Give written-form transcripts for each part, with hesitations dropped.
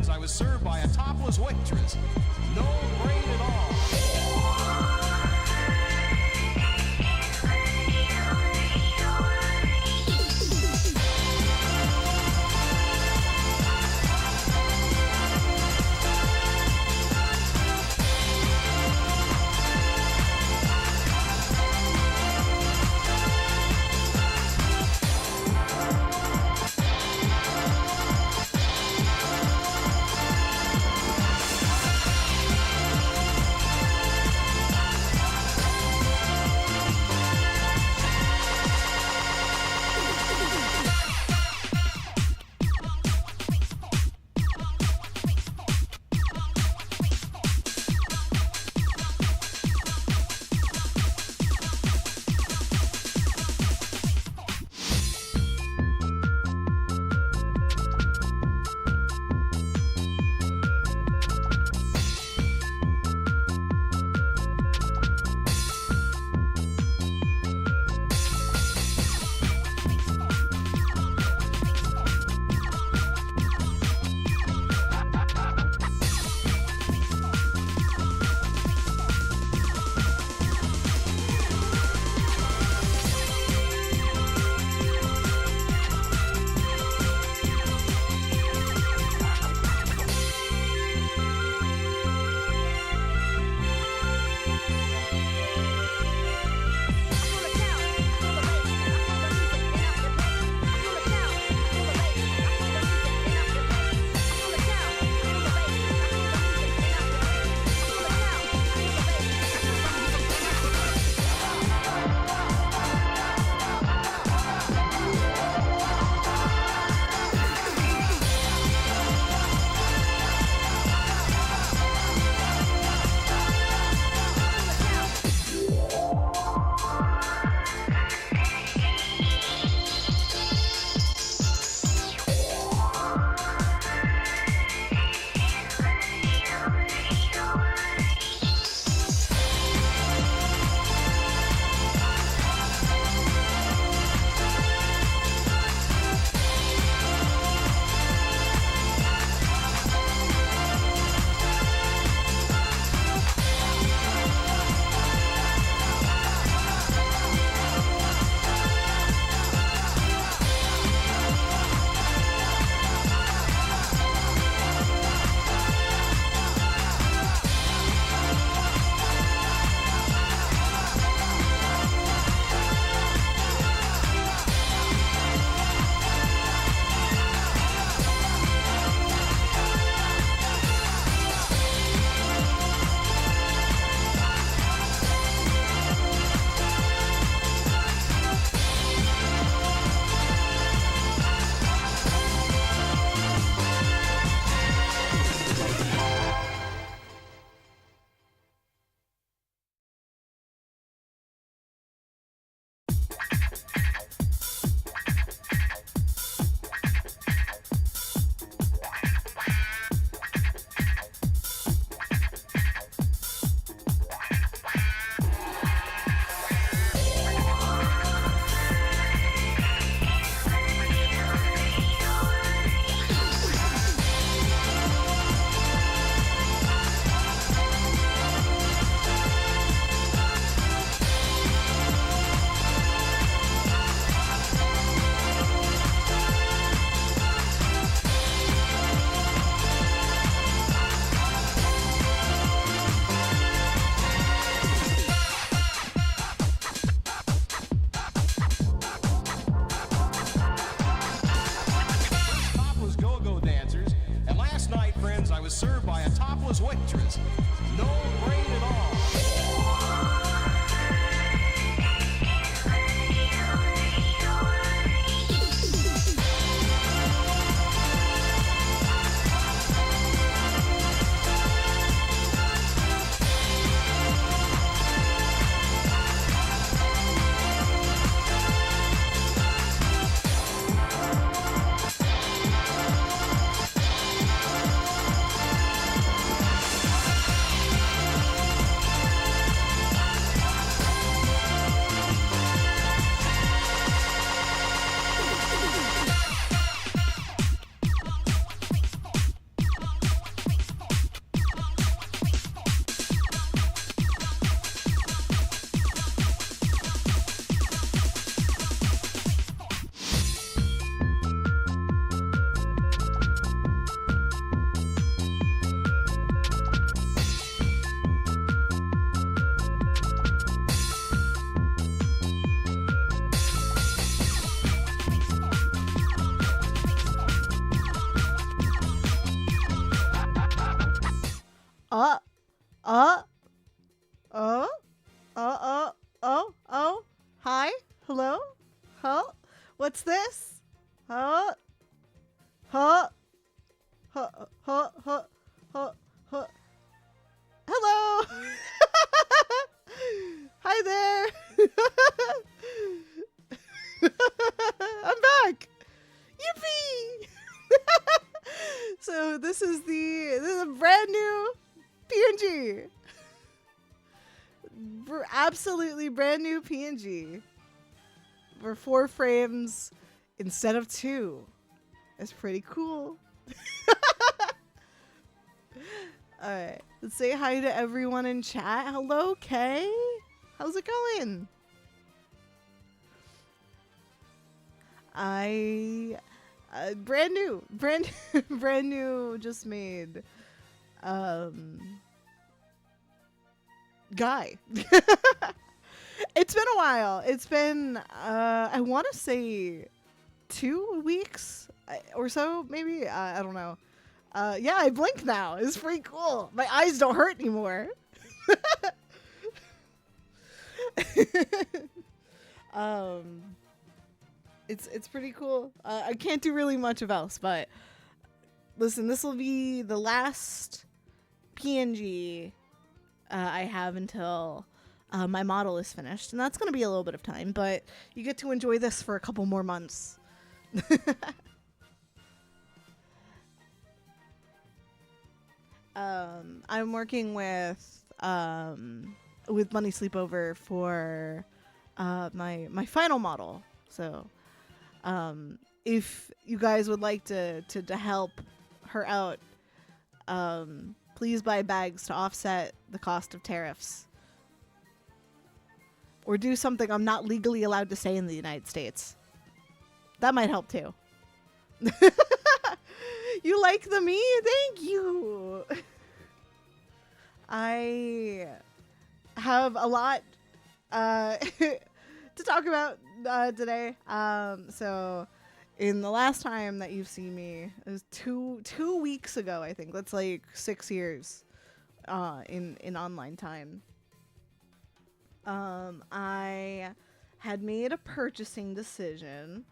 friends, I was served by a topless waitress. No brain at all. Uh, uh, uh, oh. Hi? Hello? Huh? What's this? Huh? Huh? Huh? Huh? Huh? Huh? Huh? Hello! Hi there! I'm back! Yippee! So this is a brand new PNG. Absolutely brand new PNG. For 4 frames instead of 2. That's pretty cool. Alright, let's say hi to everyone in chat. Hello, Kay. How's it going? Brand new, brand new, just made, guy. It's been a while. It's been, I want to say 2 weeks or so, maybe. I don't know. Yeah, I blink now. It's pretty cool. My eyes don't hurt anymore. It's pretty cool. I can't do really much of else, but listen, this will be the last PNG I have until my model is finished, and that's going to be a little bit of time, but you get to enjoy this for a couple more months. I'm working with Money Sleepover for my final model. So if you guys would like to help her out, please buy bags to offset the cost of tariffs. Or do something I'm not legally allowed to say in the United States. That might help too. You like the me? Thank you. I have a lot to talk about today. So in the last time that you've seen me, it was two weeks ago, I think. That's like 6 years in online time. I had made a purchasing decision.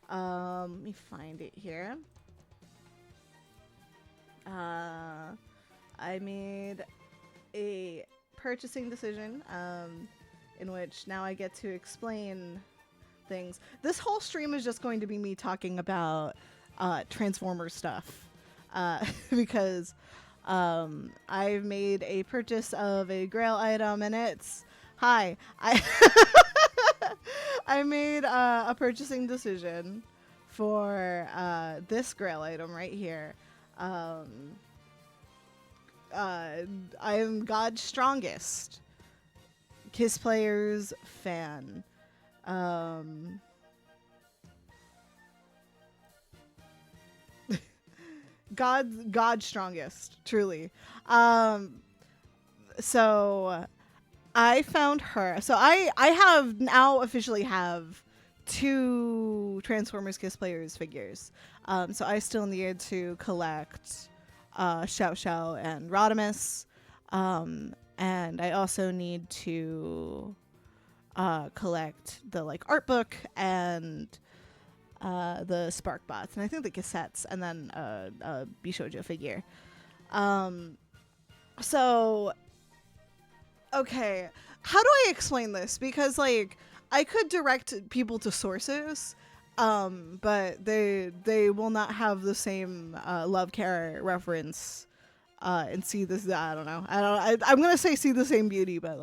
Let me find it here. I made a purchasing decision in which now I get to explain things. This whole stream is just going to be me talking about Transformer stuff because I've made a purchase of a Grail item, and it's I I made a purchasing decision for this Grail item right here. I am God's strongest Kiss Players fan. God's strongest, truly. So I found her. So I have now officially have 2 Transformers Kiss Players figures. So I still needed to collect Xiao Xiao and Rodimus. And I also need to collect the art book and the Spark Bots, and I think the cassettes, and then a Bishojo figure. So okay, how do I explain this? Because I could direct people to sources, but they will not have the same love care reference and see this. I don't know. I'm gonna say see the same beauty, but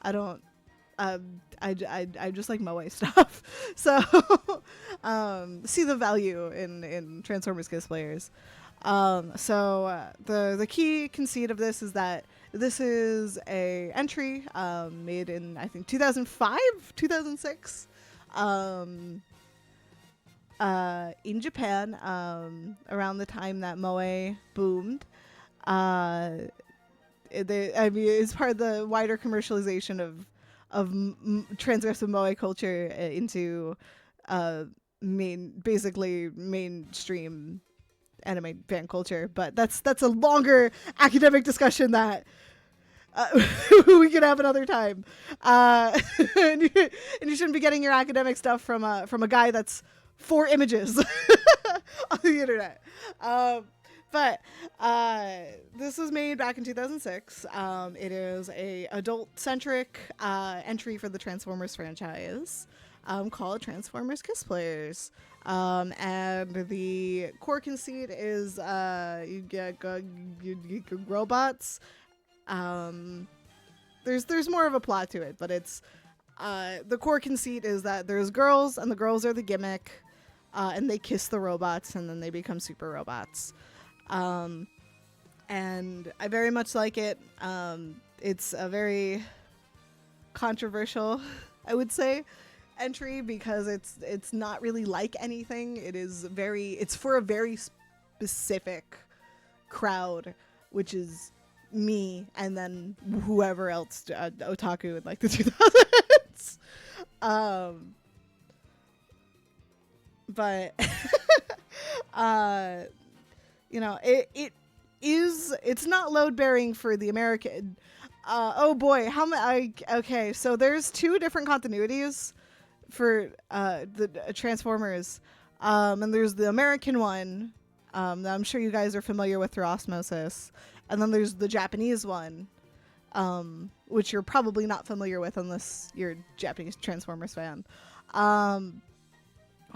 I don't. I just like Moe stuff. So see the value in Transformers Kiss Players. So the key conceit of this is that this is a entry made in I think 2005, 2006 in Japan around the time that Moe boomed. It's part of the wider commercialization of transgressive Moe culture into basically mainstream anime fan culture, but that's a longer academic discussion that we can have another time. And you shouldn't be getting your academic stuff from a guy that's 4 images on the internet. But this was made back in 2006. It is a adult-centric entry for the Transformers franchise called Transformers Kiss Players. And the core conceit is you get robots. There's more of a plot to it, but it's the core conceit is that there's girls, and the girls are the gimmick, and they kiss the robots, and then they become super robots. And I very much like it. It's a very controversial, I would say, entry because it's not really like anything. It's for a very specific crowd, which is me and then whoever else otaku in like the 2000s. But you know, it's not load bearing for the American. Oh boy, okay, so there's 2 different continuities for the Transformers, and there's the American one that I'm sure you guys are familiar with through osmosis, and then there's the Japanese one, which you're probably not familiar with unless you're a Japanese Transformers fan.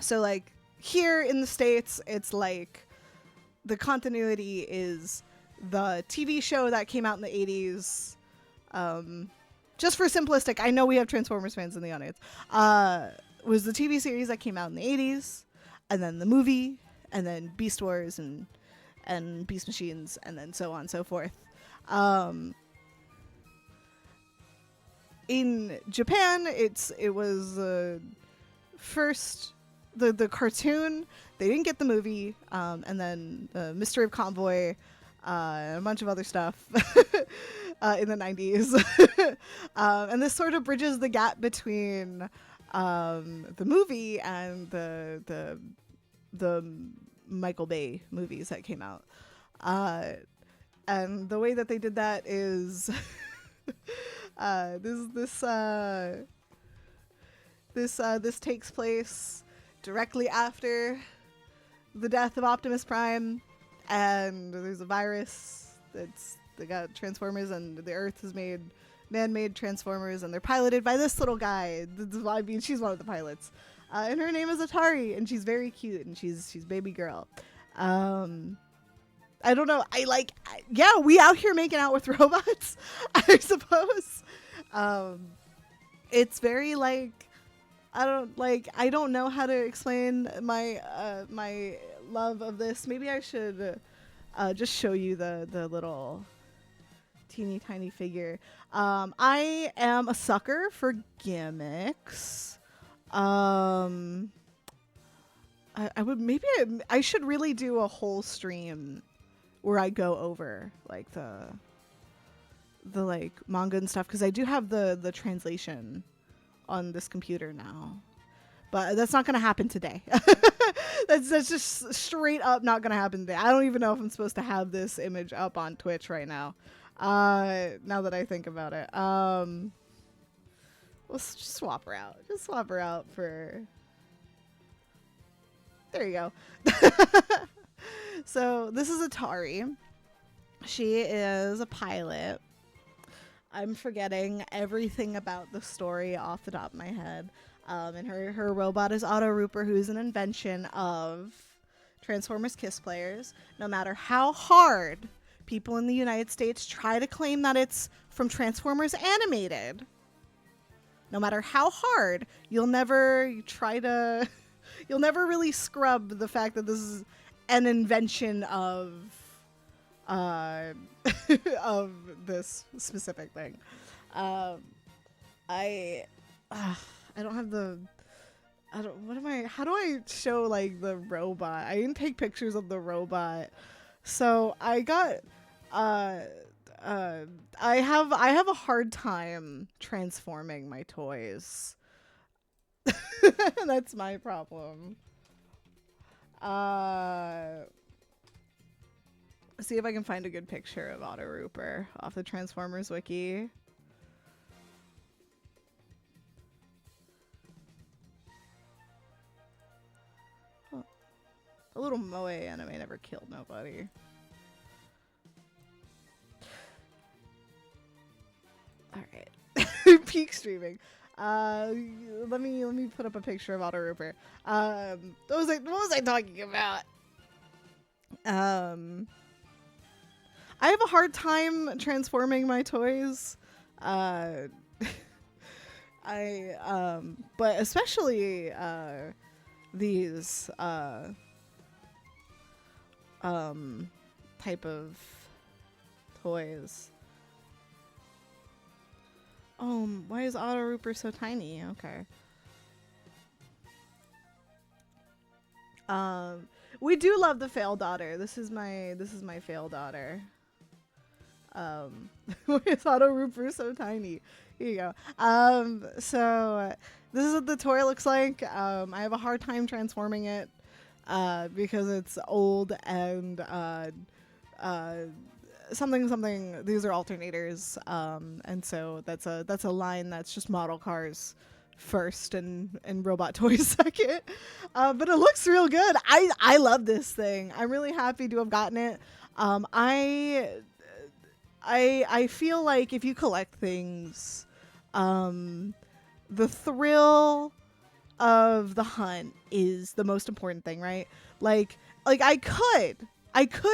So like here in the States, it's like the continuity is the TV show that came out in the 80s. Just for simplistic, I know we have Transformers fans in the audience. Was the TV series that came out in the 80s, and then the movie, and then Beast Wars and Beast Machines, and then so on and so forth. In Japan, it was first the cartoon. They didn't get the movie, and then Mystery of Convoy, and a bunch of other stuff in the 90s. And this sort of bridges the gap between the movie and the Michael Bay movies that came out. And the way that they did that is this takes place directly after the death of Optimus Prime, and there's a virus they got Transformers, and the Earth has made man-made Transformers, and they're piloted by this little guy. I mean, she's one of the pilots, and her name is Atari, and she's very cute, and she's baby girl. I don't know. Yeah, we out here making out with robots, I suppose. It's very like, I don't know how to explain my my love of this. Maybe I should just show you the little teeny tiny figure. I am a sucker for gimmicks. I should really do a whole stream where I go over like the like manga and stuff, because I do have the translation on this computer now, but that's not gonna happen today. that's just straight up not gonna happen today. I don't even know if I'm supposed to have this image up on Twitch right now. Now that I think about it, let's just swap her out. Just swap her out for. There you go. So this is Atari. She is a pilot. I'm forgetting everything about the story off the top of my head. And her robot is Otto Rooper, who is an invention of Transformers Kiss Players. No matter how hard people in the United States try to claim that it's from Transformers Animated, no matter how hard, you'll never really scrub the fact that this is an invention of of this specific thing. I don't have how do I show like the robot? I didn't take pictures of the robot. So I got I have a hard time transforming my toys. That's my problem. see if I can find a good picture of Otto Rooper off the Transformers wiki. Oh, a little moe anime never killed nobody. All right, peak streaming. Let me put up a picture of Otto Rooper. What was I talking about? I have a hard time transforming my toys. But especially these type of toys. Why is Otto Rooper so tiny? Okay. We do love the fail daughter. This is my fail daughter. Why is Otto Rooper so tiny? Here you go. So this is what the toy looks like. I have a hard time transforming it because it's old and something. These are alternators, and so that's a line that's just model cars first and robot toys second. But it looks real good. I love this thing. I'm really happy to have gotten it. I feel like if you collect things, the thrill of the hunt is the most important thing, right? Like I could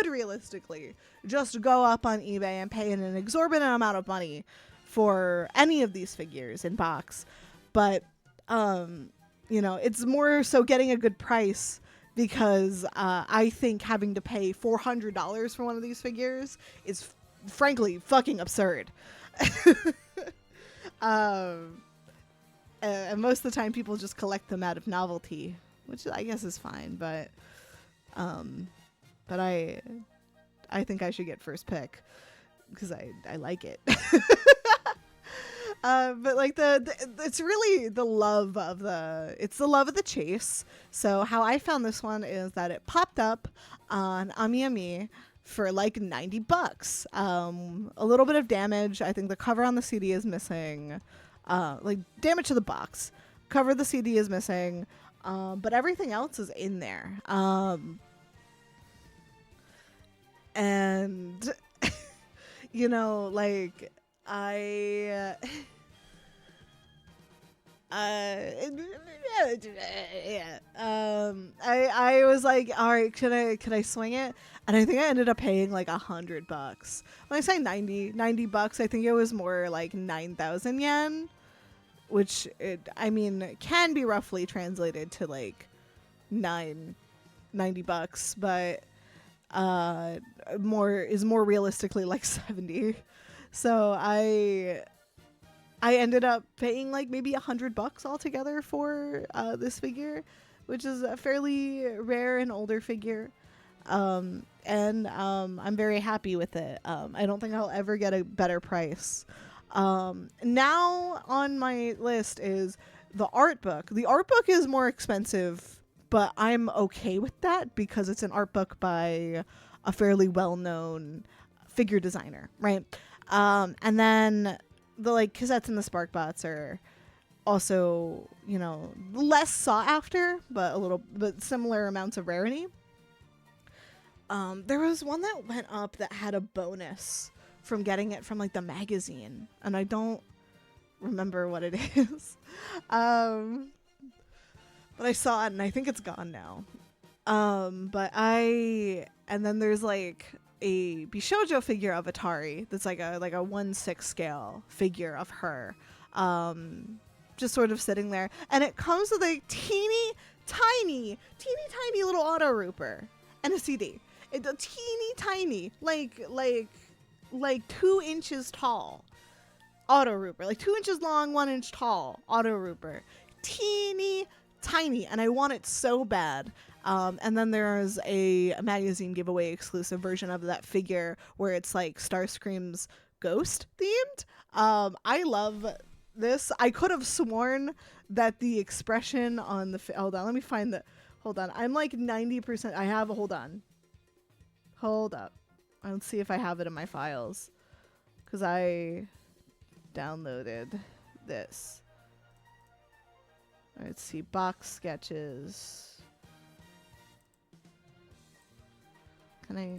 realistically just go up on eBay and pay an exorbitant amount of money for any of these figures in box. But, it's more so getting a good price because I think having to pay $400 for one of these figures is frankly fucking absurd. And most of the time people just collect them out of novelty, which I guess is fine. But I think I should get first pick because I like it. But like it's really the love of the chase. So how I found this one is that it popped up on AmiAmi for like $90. A little bit of damage. I think the cover on the CD is missing. Like damage to the box. Cover of the CD is missing. But everything else is in there. And like I was like, all right, could I swing it? And I think I ended up paying like $100. When I say $90, I think it was more like 9,000 yen, which can be roughly translated to like $90, but more realistically like 70. So I ended up paying like maybe $100 altogether for this figure, which is a fairly rare and older figure. And I'm very happy with it. I don't think I'll ever get a better price. Now on my list is the art book. The art book is more expensive, but I'm okay with that because it's an art book by a fairly well-known figure designer, right? And then the like cassettes and the spark bots are also, less sought after, but similar amounts of rarity. There was one that went up that had a bonus from getting it from like the magazine, and I don't remember what it is. But I saw it and I think it's gone now. And then there's like a Bishoujo figure of Atari that's like a 1/6 scale figure of her, just sort of sitting there, and it comes with a teeny tiny little Otto Rooper and a CD. It's a teeny tiny, like 2 inches tall Otto Rooper, like 2 inches long, 1 inch tall Otto Rooper, teeny tiny, and I want it so bad. And then there's a magazine giveaway exclusive version of that figure where it's like Starscream's ghost themed. I love this. I could have sworn that the expression on the hold on, let me find the hold on. I'm like 90%. I have hold up. Let's see if I have it in my files, because I downloaded this. Let's see, box sketches. Can I?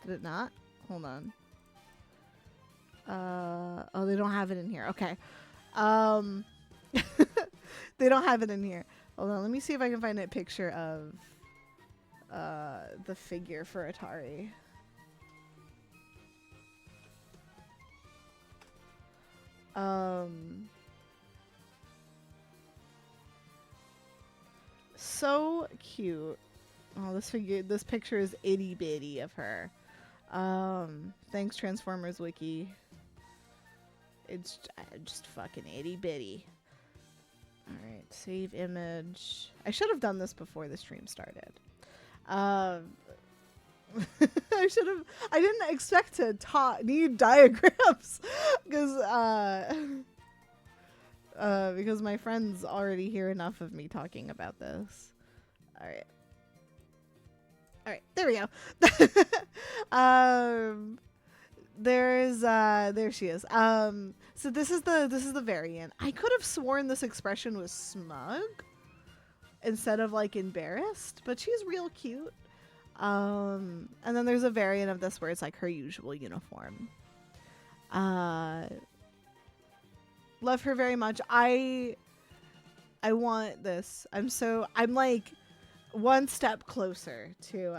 Did it not? Hold on. Oh, they don't have it in here. Okay. They don't have it in here. Hold on, let me see if I can find a picture of the figure for Atari. So cute. Oh, this picture is itty bitty of her. Thanks Transformers Wiki. It's just fucking itty bitty. Alright, save image. I should have done this before the stream started. I didn't expect to need diagrams because my friends already hear enough of me talking about this. Alright. Alright, there we go. There she is. So this is the variant. I could have sworn this expression was smug instead of like embarrassed, but she's real cute. And then there's a variant of this where it's like her usual uniform. Love her very much. I want this. I'm like one step closer to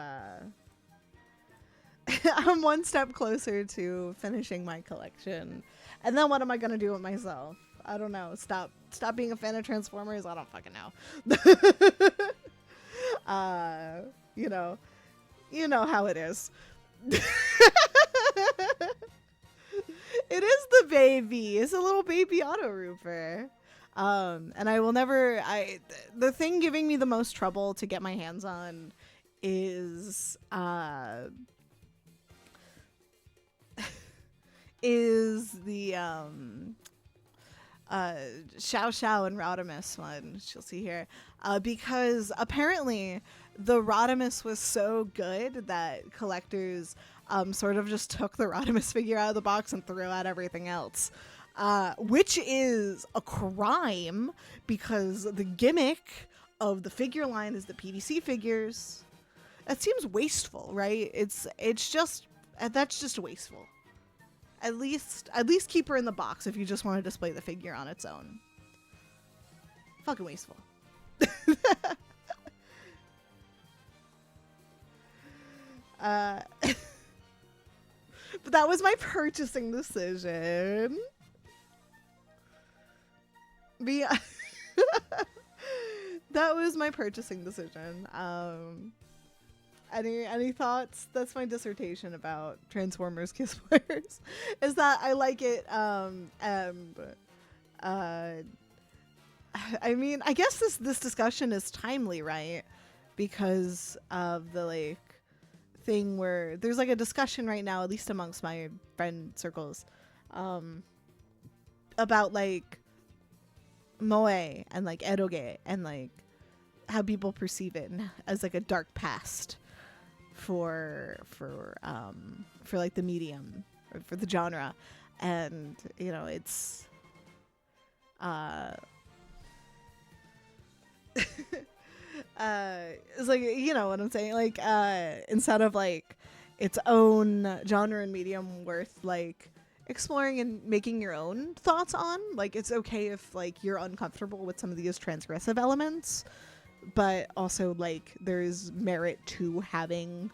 I'm one step closer to finishing my collection. And then what am I gonna do with myself? I don't know. Stop being a fan of Transformers? I don't fucking know. You know how it is. It is the baby. It's a little baby auto roofer. And I will never the thing giving me the most trouble to get my hands on is the Xiao Xiao and Rodimus one, she'll see here, because apparently the Rodimus was so good that collectors sort of just took the Rodimus figure out of the box and threw out everything else, which is a crime because the gimmick of the figure line is the PVC figures. That seems wasteful, right? It's just, that's just wasteful. At least keep her in the box if you just want to display the figure on its own. Fucking wasteful. But that was my purchasing decision. That was my purchasing decision. Any thoughts? That's my dissertation about Transformers Kiss Players. Is that I like it. I mean, I guess this discussion is timely, right? Because of the like thing where there's like a discussion right now, at least amongst my friend circles, about like moe and like eroge and like how people perceive it as like a dark past for like the medium or for the genre. And you know, it's it's like, you know what I'm saying, like instead of like its own genre and medium worth like exploring and making your own thoughts on, like it's okay if like you're uncomfortable with some of these transgressive elements, but also like there's merit to having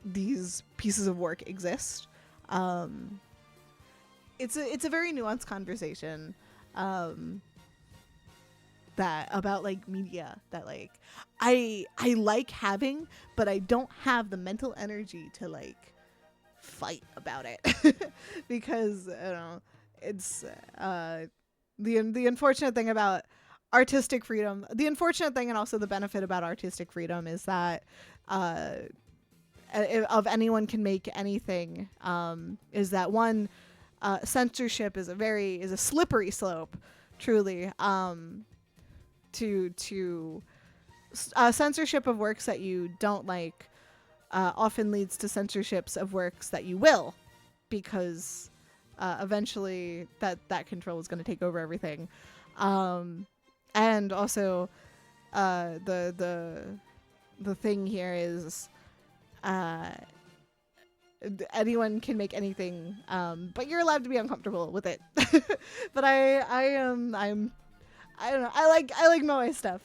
these pieces of work exist. It's a very nuanced conversation that about like media that like I like having, but I don't have the mental energy to like fight about it because you know, it's the unfortunate thing about artistic freedom, the unfortunate thing and also the benefit about artistic freedom is that of anyone can make anything, is that one, censorship is a slippery slope, truly, to censorship of works that you don't like often leads to censorships of works that you will, because eventually that control is going to take over everything. And also the thing here is anyone can make anything, but you're allowed to be uncomfortable with it. But I don't know, I like moe stuff.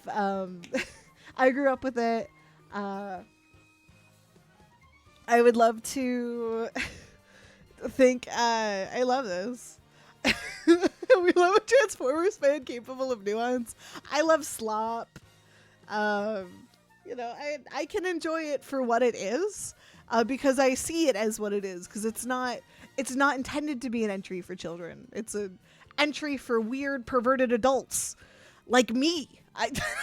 I grew up with it. I would love to think I love this. We love a Transformers fan capable of nuance. I love slop. You know, I can enjoy it for what it is, because I see it as what it is, because it's not intended to be an entry for children. It's an entry for weird perverted adults like me.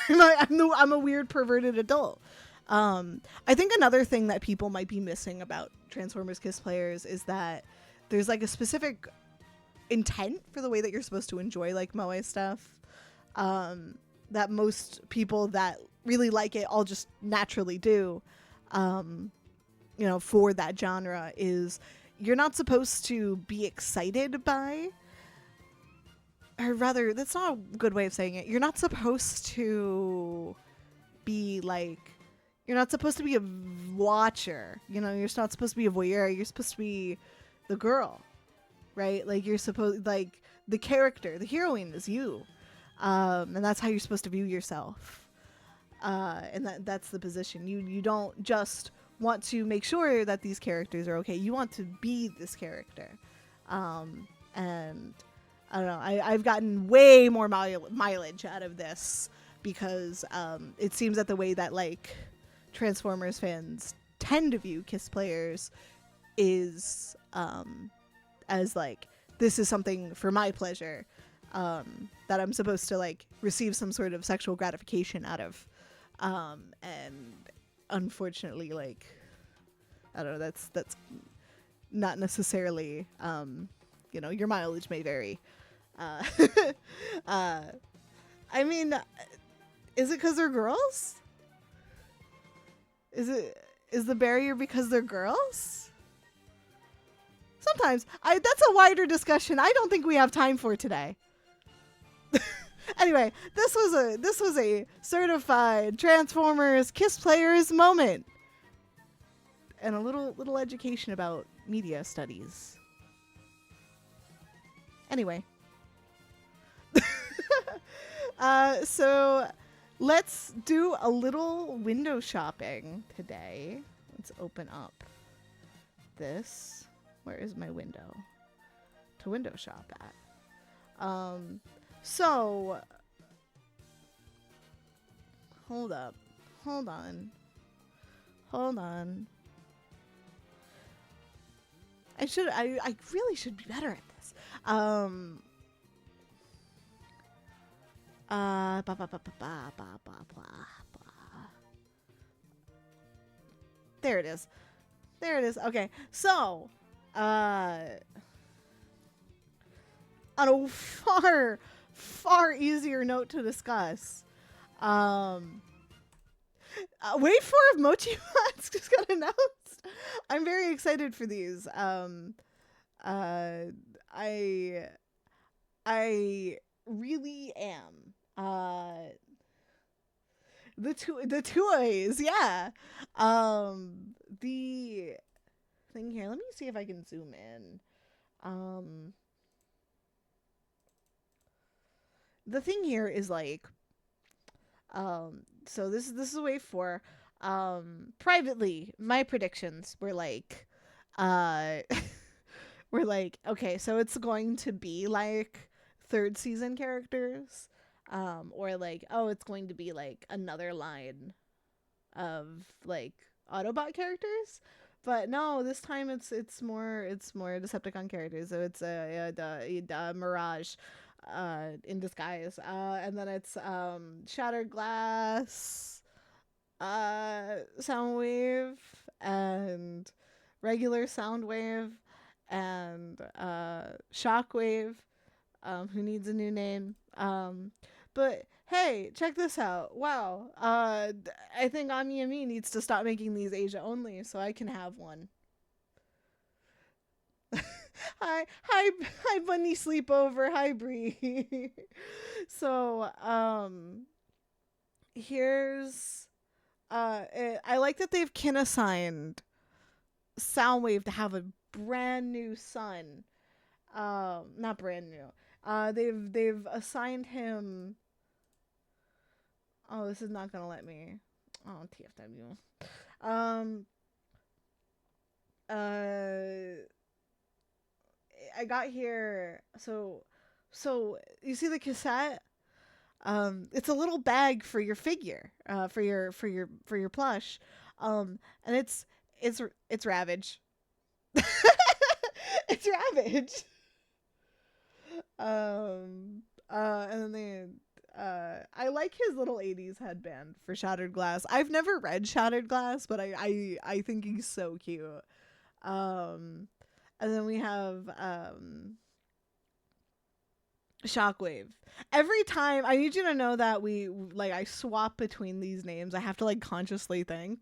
I'm a weird perverted adult. I think another thing that people might be missing about Transformers Kiss players is that there's like a specific intent for the way that you're supposed to enjoy like moe stuff, that most people that really like it all just naturally do, you know, for that genre. Is you're not supposed to be excited by, or rather, that's not a good way of saying it. You're not supposed to be like, you're not supposed to be a watcher. You know, you're not supposed to be a voyeur. You're supposed to be the girl, right? Like you're supposed, like the character, the heroine is you, and that's how you're supposed to view yourself. And that's the position. You don't just want to make sure that these characters are okay. You want to be this character, and I don't know. I've gotten way more mileage out of this because it seems that the way that like Transformers fans tend to view Kiss players is as like, this is something for my pleasure, that I'm supposed to like receive some sort of sexual gratification out of, and unfortunately, like, I don't know, that's not necessarily, you know, your mileage may vary. I mean, is it because they're girls? Is the barrier because they're girls? Sometimes. That's a wider discussion I don't think we have time for today. Anyway, this was a certified Transformers Kiss players moment, and a little education about media studies. Anyway, so let's do a little window shopping today. Let's open up this. Where is my window to window shop at? So hold up, hold on. I really should be better at this. There it is. Okay, so on a far easier note to discuss, Wave 4 of Mochi Mods just got announced. I'm very excited for these. I really am. The toys, yeah. The thing here, let me see if I can zoom in. The thing here is like, so this is Wave 4. Privately, my predictions were like, we're like, okay, so it's going to be like third season characters, or like, oh, it's going to be like another line of like Autobot characters. But no, this time it's more Decepticon characters. So it's the Mirage in disguise, and then it's Shattered Glass, Soundwave, and regular Soundwave, and Shockwave, who needs a new name. But hey, check this out. Wow. I think Ami and me needs to stop making these Asia only so I can have one. Hi, bunny sleepover. Hi, Bree. So, here's, I like that they've kin assigned Soundwave to have a brand new son. Not brand new. They've assigned him. Oh, this is not gonna let me. Oh, TFW. Um. I got here. So you see the cassette. It's a little bag for your figure. For your plush. And it's Ravage. It's Ravage. And then I like his little 80s headband for Shattered Glass. I've never read Shattered Glass, but I think he's so cute. And then we have Shockwave. Every time, I need you to know that I swap between these names. I have to like consciously think.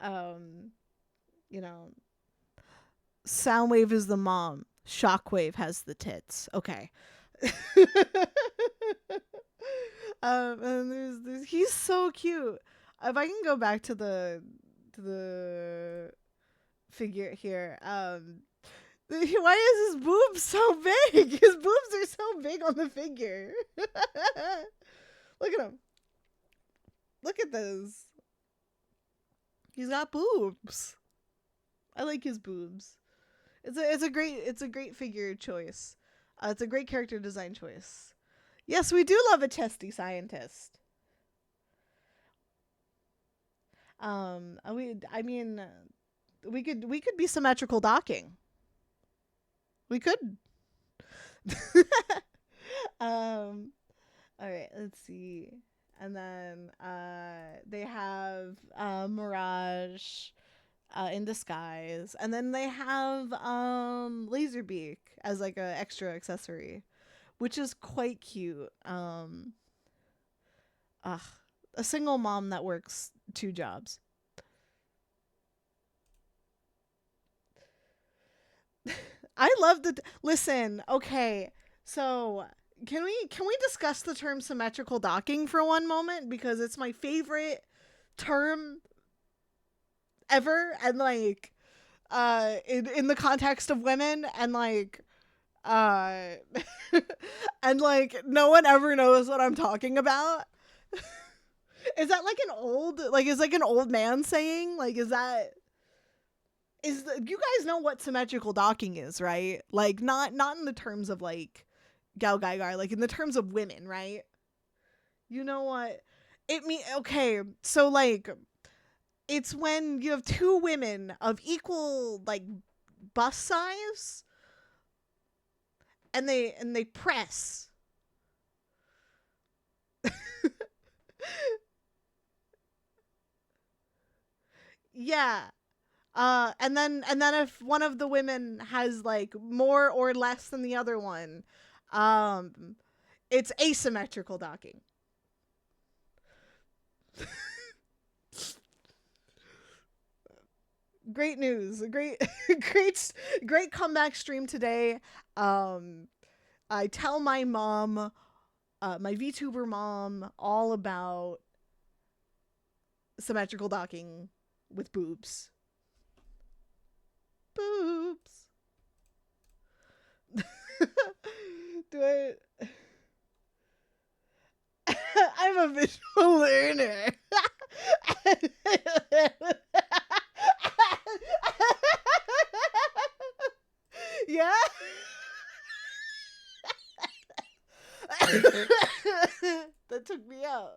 You know, Soundwave is the mom. Shockwave has the tits. Okay. And there's he's so cute. If I can go back to the figure here, why is his boobs so big? His boobs are so big on the figure. Look at him. Look at those. He's got boobs. I like his boobs. It's a great figure choice. It's a great character design choice. Yes, we do love a chesty scientist. I mean, we could be symmetrical docking. We could. All right, let's see. And then they have Mirage in disguise, and then they have Laserbeak as like a extra accessory, which is quite cute. A single mom that works 2 jobs. I love the listen. Okay, so can we discuss the term symmetrical docking for one moment, because it's my favorite term ever, and like in the context of women, and like uh and like no one ever knows what I'm talking about. Is that like an old man saying? Like, you guys know what symmetrical docking is, right? Like, not in the terms of like Gal Gaigar, like in the terms of women, right? You know what it mean? Okay, so like it's when you have 2 women of equal like bust size, and they press. Yeah. And then if one of the women has like more or less than the other one, um it's asymmetrical docking. Great news. Great comeback stream today. I tell my mom, my VTuber mom, all about symmetrical docking with boobs. Boobs. Do I? I'm a visual learner. Yeah. That took me out.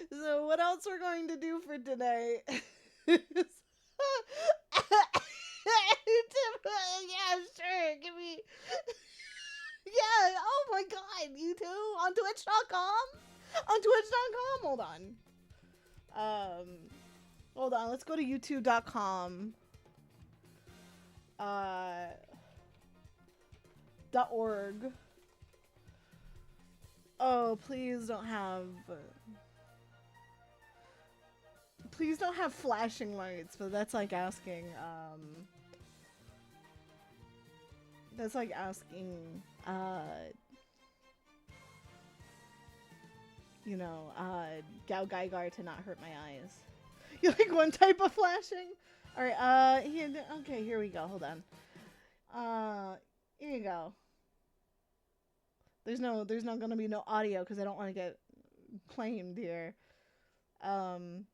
So what else we're going to do for tonight? Yeah, sure. Give me. Yeah. Oh my God. You too on Twitch.com. On Twitch.com. Hold on. Let's go to YouTube.com. .org. Oh, please don't have. Please don't have flashing lights, but that's like asking. That's like asking. You know, Gao Gaigar to not hurt my eyes. You like one type of flashing? All right. Okay, here we go. Hold on. Here you go. There's not gonna be no audio because I don't want to get claimed here. You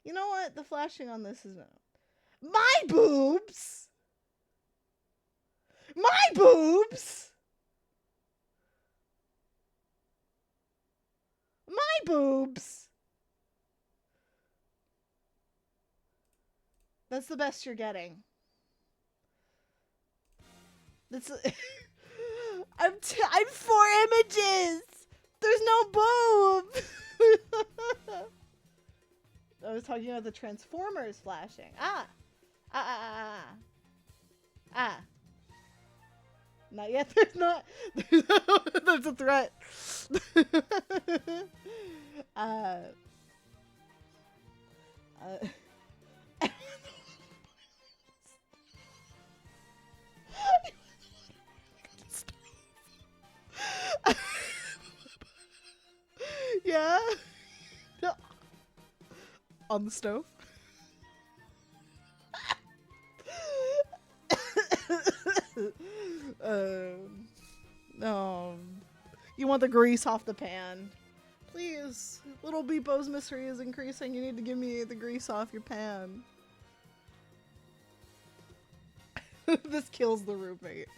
know what? The flashing on this is my boobs. My boobs. My boobs. That's the best you're getting. That's. I'm 4 images. There's no boob. I was talking about the Transformers flashing. Not yet. There's not. That's a threat. Yeah. On the stove. You want the grease off the pan. Please. Little Beepo's mystery is increasing. You need to give me the grease off your pan. This kills the roommate.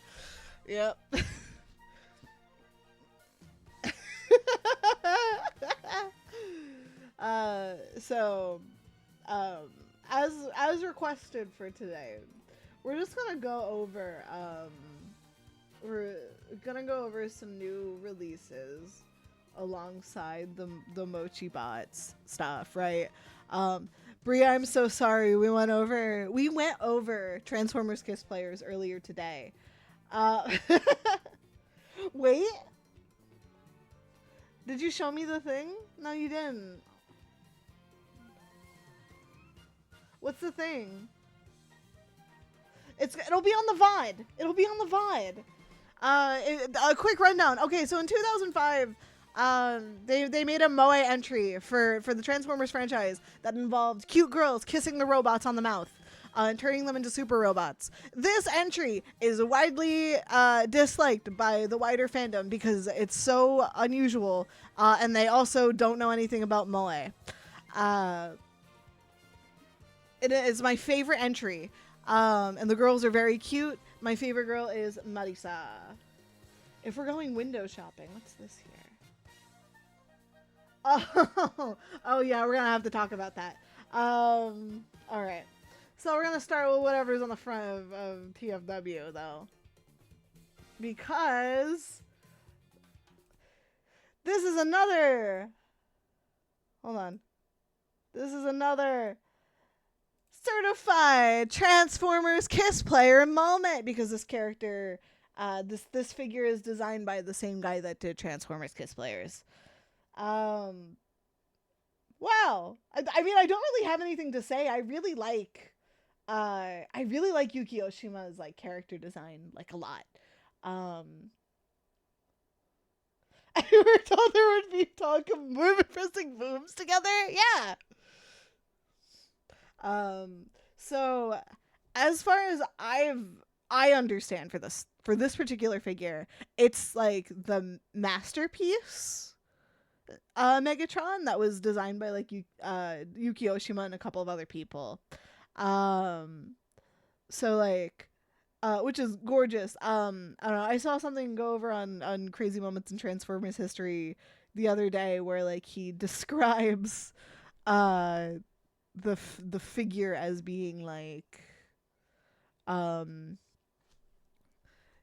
Yep. As requested for today, we're just gonna go over some new releases alongside the Mochi Bots stuff, right? Bria, I'm so sorry. We went over Transformers Kiss Players earlier today. Wait. Did you show me the thing? No, you didn't. What's the thing? It'll be on the VOD. It'll be on the VOD. A quick rundown. Okay, so in 2005, they made a Moe entry for the Transformers franchise that involved cute girls kissing the robots on the mouth. And turning them into super robots. This entry is widely disliked by the wider fandom because it's so unusual, and they also don't know anything about Moe. It is my favorite entry, and the girls are very cute. My favorite girl is Marisa. If we're going window shopping, what's this here? Oh yeah, we're gonna have to talk about that. All right. So we're gonna start with whatever's on the front of TFW though, because this is another. Hold on. This is another certified Transformers Kiss Player moment because this character, this figure is designed by the same guy that did Transformers Kiss Players. Wow. I mean, I don't really have anything to say. I really like Yuki Oshima's like character design like a lot. I were told there would be talk of pressing boobs together. Yeah. So as far as I understand for this particular figure, it's like the masterpiece Megatron that was designed by like Yuki Oshima and a couple of other people. So like which is gorgeous. I don't know, I saw something go over on Crazy Moments in Transformers history the other day where like he describes the figure as being like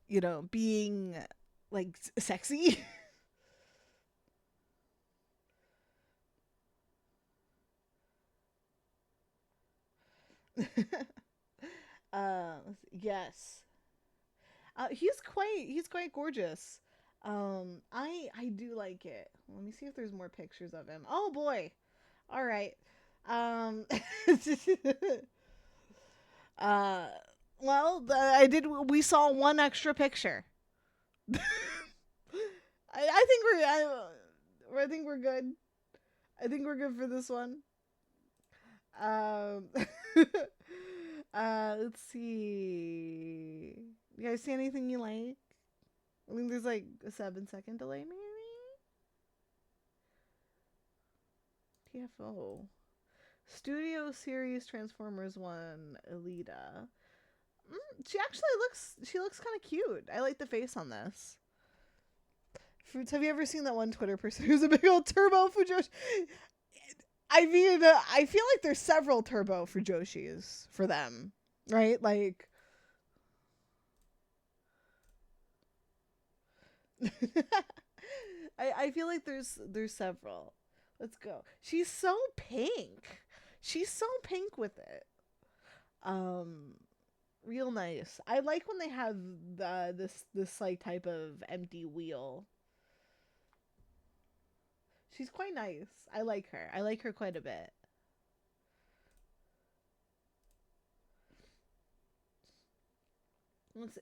you know, being like sexy. Yes. He's quite gorgeous. I do like it. Let me see if there's more pictures of him. Oh boy. All right. Um uh well, I did we saw one extra picture. I think I think we're good. I think we're good for this one. Um let's see. You guys see anything you like? I think there's like a 7-second delay maybe. TFO. Studio Series Transformers 1 Elita. She actually looks kind of cute. I like the face on this. Fruits, have you ever seen that one Twitter person who's a big old turbo Fujoshi? I mean, I feel like there's several turbo Fujoshis for them, right? Like, I feel like there's several. Let's go. She's so pink. She's so pink with it. Um, real nice. I like when they have this like type of empty wheel. She's quite nice. I like her. I like her quite a bit.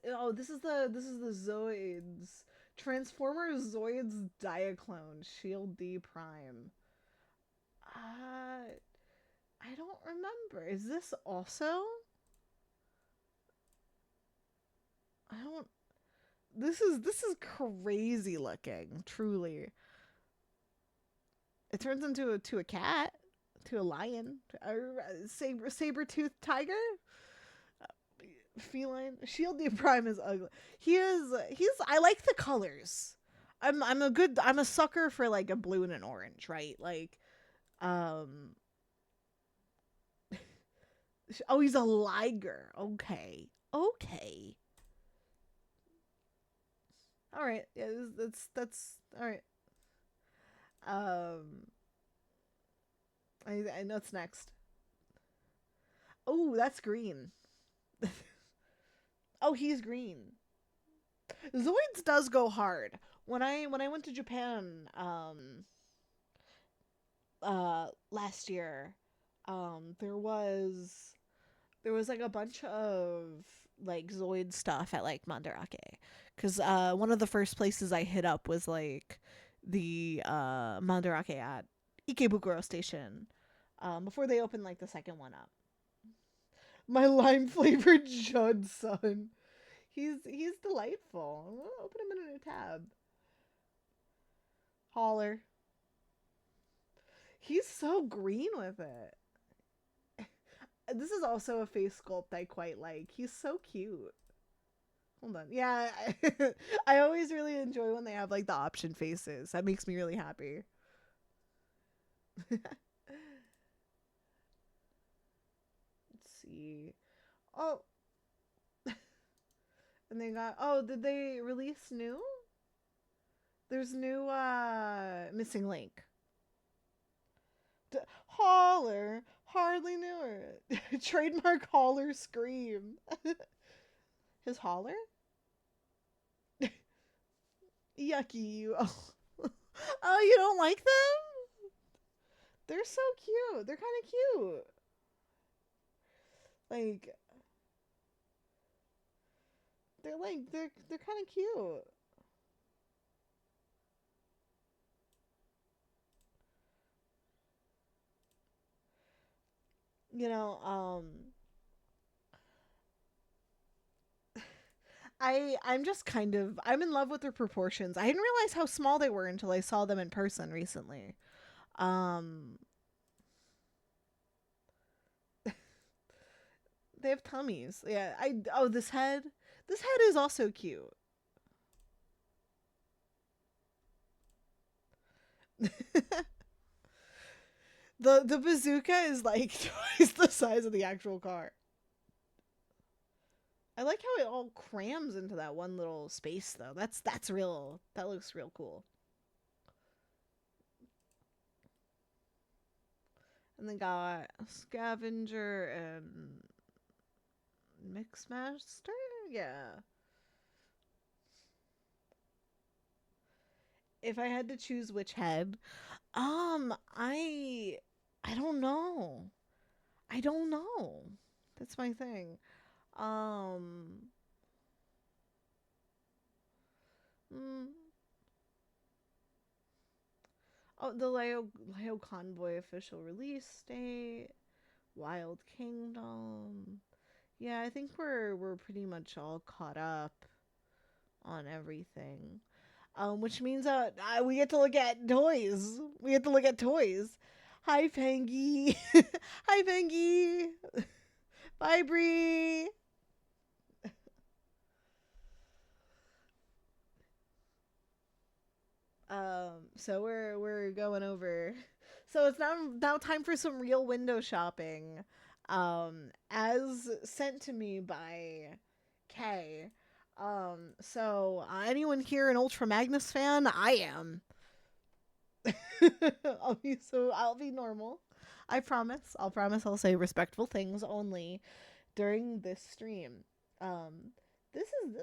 Oh, this is the Zoids Transformers Zoids Diaclone Shield D Prime. I don't remember. Is this also? I don't. This is crazy looking. Truly, it turns into a cat, to a lion, a saber tooth tiger. Feline Shield D Prime is ugly. He's I like the colors. I'm a sucker for like a blue and an orange, right? Like um oh, he's a liger. Okay. Okay. All right. Yeah, that's all right. Um I know it's next. Oh, that's green. Oh, he's green. Zoids does go hard. When I went to Japan last year, there was like a bunch of like Zoid stuff at like Mandarake, because one of the first places I hit up was like the Mandarake at Ikebukuro Station, before they opened like the second one up. My lime flavored Judd son. He's delightful. I'm gonna open him in a new tab. Holler. He's so green with it. This is also a face sculpt I quite like. He's so cute. Hold on. Yeah, I always really enjoy when they have like the option faces. That makes me really happy. Let's see. Oh, and they got. Oh, did they release new? There's new Missing Link. Holler, hardly knew her. Trademark holler scream. His holler? Yucky you. Oh. Oh, you don't like them? They're so cute. They're kind of cute. Like they're kind of cute. You know, I'm just kind of I'm in love with their proportions. I didn't realize how small they were until I saw them in person recently. Um they have tummies. Yeah, I oh this head is also cute. The bazooka is like twice the size of the actual car. I like how it all crams into that one little space though. That's real. That looks real cool. And then got Scavenger and Mixmaster? Yeah. If I had to choose which head, um, I I don't know. I don't know. That's my thing. Um, mm, oh, the Leo Convoy official release date, Wild Kingdom. Yeah, I think we're pretty much all caught up on everything. Which means we get to look at toys. We get to look at toys. Hi, Pengy. Hi, Pengy. Bye, Bree. So we're going over. So it's now time for some real window shopping. As sent to me by Kay. So anyone here an Ultra Magnus fan? I am. I'll be normal. I promise. I'll promise I'll say respectful things only during this stream. Um, this is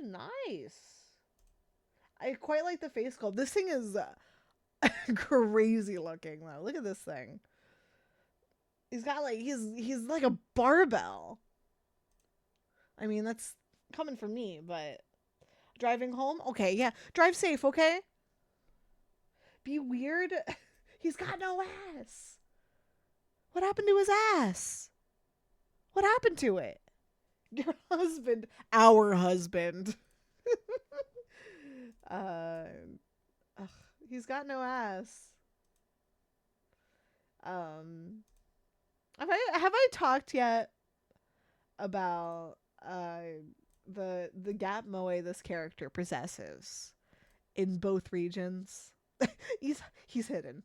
nice. I quite like the face sculpt. This thing is crazy looking though. Look at this thing. He's got like he's like a barbell. I mean that's coming from me, but driving home, okay, yeah, drive safe, okay. Be weird. He's got no ass. What happened to his ass? What happened to it? Your husband, our husband. uh, ugh, he's got no ass. Um, have I talked yet about the gap moe this character possesses in both regions? He's hidden.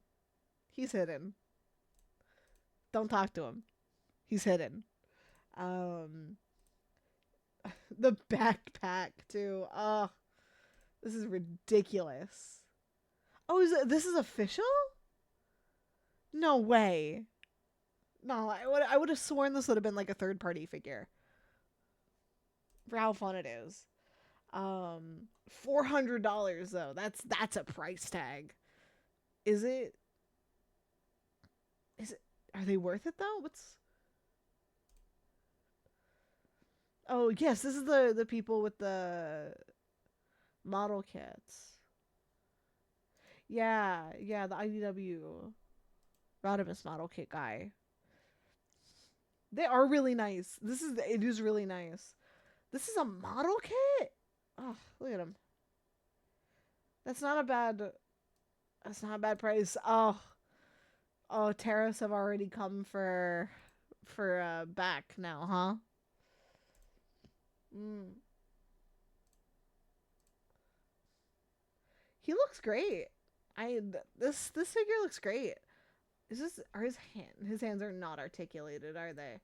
He's hidden. Don't talk to him. He's hidden. Um, the backpack too. Oh, this is ridiculous. Oh, this is official? No way. No, I would have sworn this would have been like a third party figure. For how fun it is. $400 though. That's a price tag. Is it? Is it? Are they worth it though? What's? Oh yes, this is the people with the model kits. Yeah, the IDW Rodimus model kit guy. They are really nice. It is really nice. This is a model kit. Oh, look at him. That's not a bad. That's not a bad price. Oh, tariffs have already come for back now, huh? Mm. He looks great. I this figure looks great. Is this are his hands are not articulated, are they?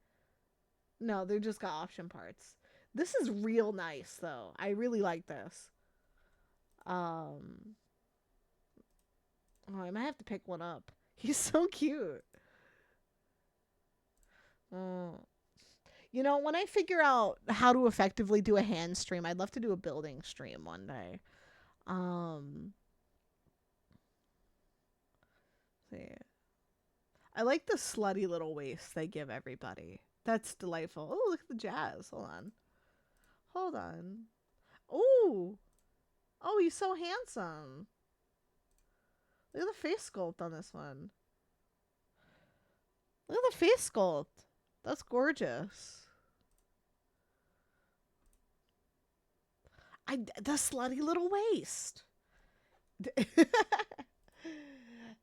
No, they're just got option parts. This is real nice though. I really like this. Um Oh, I might have to pick one up. He's so cute. Oh. You know, when I figure out how to effectively do a hand stream, I'd love to do a building stream one day. Um see. I like the slutty little waist they give everybody. That's delightful. Oh, look at the jazz. Hold on. Hold on. Oh. Oh, he's so handsome. Look at the face sculpt on this one. Look at the face sculpt. That's gorgeous. The slutty little waist.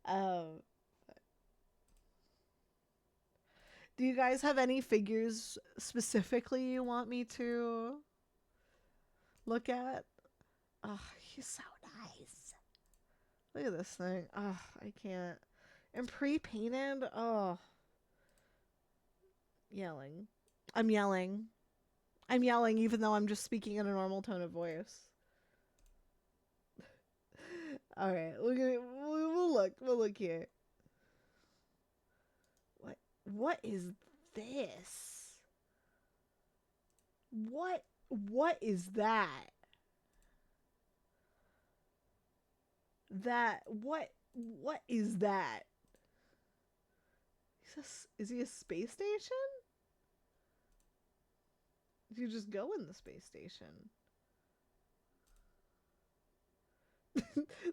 um, do you guys have any figures specifically you want me to look at? Oh, he's so nice. Look at this thing. Oh, I can't. And pre-painted. Oh, yelling. I'm yelling. I'm yelling even though I'm just speaking in a normal tone of voice. All right, look at it. We'll look. We'll look here. What is this? What is that? That what is that? Is he a space station? You just go in the space station.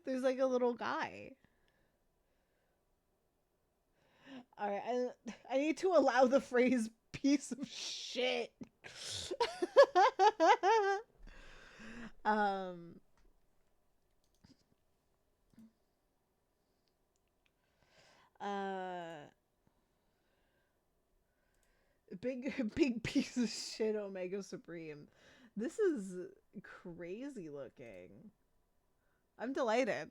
There's like a little guy. All right, I need to allow the phrase "piece of shit." um. Uh. Big piece of shit, Omega Supreme. This is crazy looking. I'm delighted.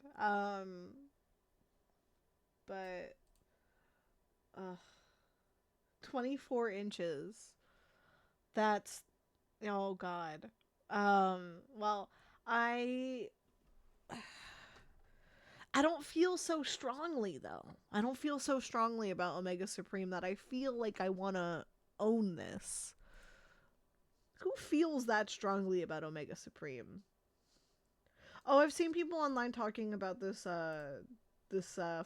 But 24 inches. That's, oh god. Well, I I don't feel so strongly though. I don't feel so strongly about Omega Supreme that I feel like I want to own this. Who feels that strongly about Omega Supreme? Oh, I've seen people online talking about this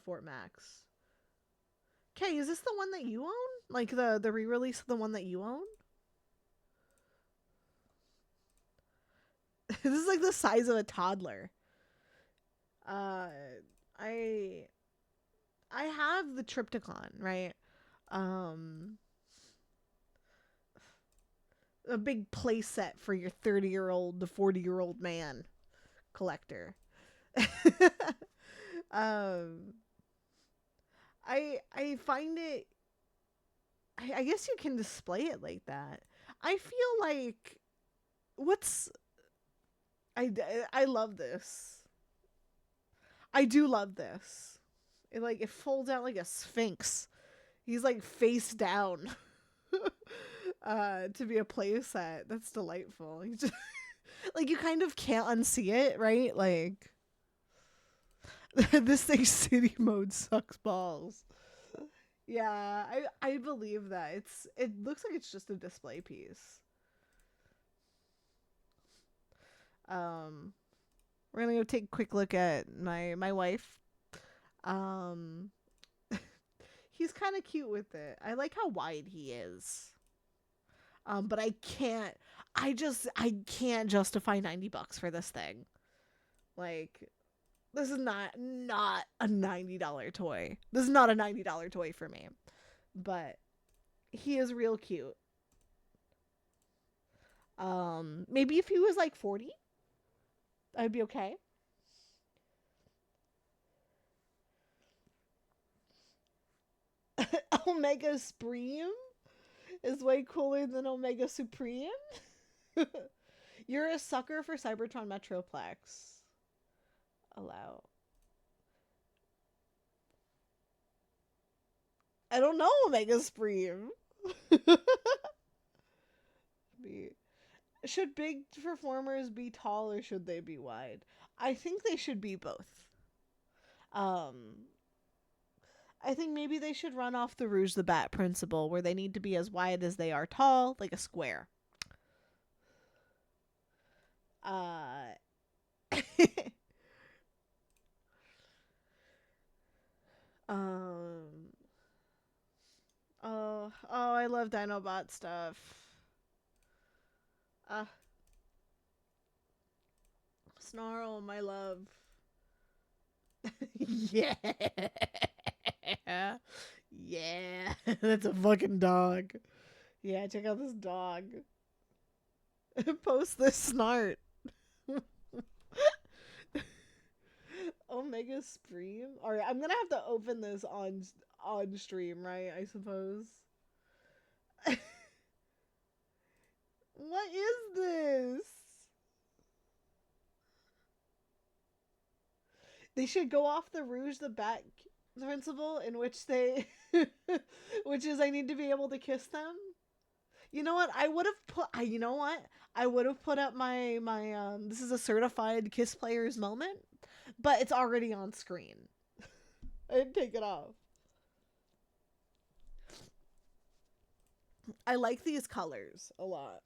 Fort Max. Okay, is this the one that you own? Like the re-release of the one that you own? This is like the size of a toddler. Uh, I I have the Triptychon, right? Um, a big play set for your 30-year-old to 40-year-old man collector. um, I find it. I guess you can display it like that. I feel like what's I love this. I do love this. It folds out like a sphinx. He's like face down. To be a play set. That's delightful. He's just like you kind of can't unsee it, right? Like this thing city mode sucks balls. Yeah, I believe that. It looks like it's just a display piece. Um we're gonna go take a quick look at my wife. Um he's kinda cute with it. I like how wide he is. But I can't justify $90 for this thing. Like this is not a $90 toy. This is not a $90 toy for me. But he is real cute. Maybe if he was like 40, I'd be okay. Omega Supreme is way cooler than Omega Supreme. You're a sucker for Cybertron Metroplex. Allow. I don't know Omega Supreme. Should big performers be tall or should they be wide? I think they should be both. Um, I think maybe they should run off the Rouge the Bat principle where they need to be as wide as they are tall, like a square. um, oh, I love Dinobot stuff. Snarl, my love. Yeah. Yeah. That's a fucking dog. Yeah, check out this dog. Post this snart. Omega Stream? Alright, I'm gonna have to open this on stream, right? I suppose. What is this? They should go off the Rouge the Bat principle in which they which is I need to be able to kiss them. You know what? I would have put you know what? I would have put up my this is a certified kiss players moment, but it's already on screen. I didn't take it off. I like these colors a lot.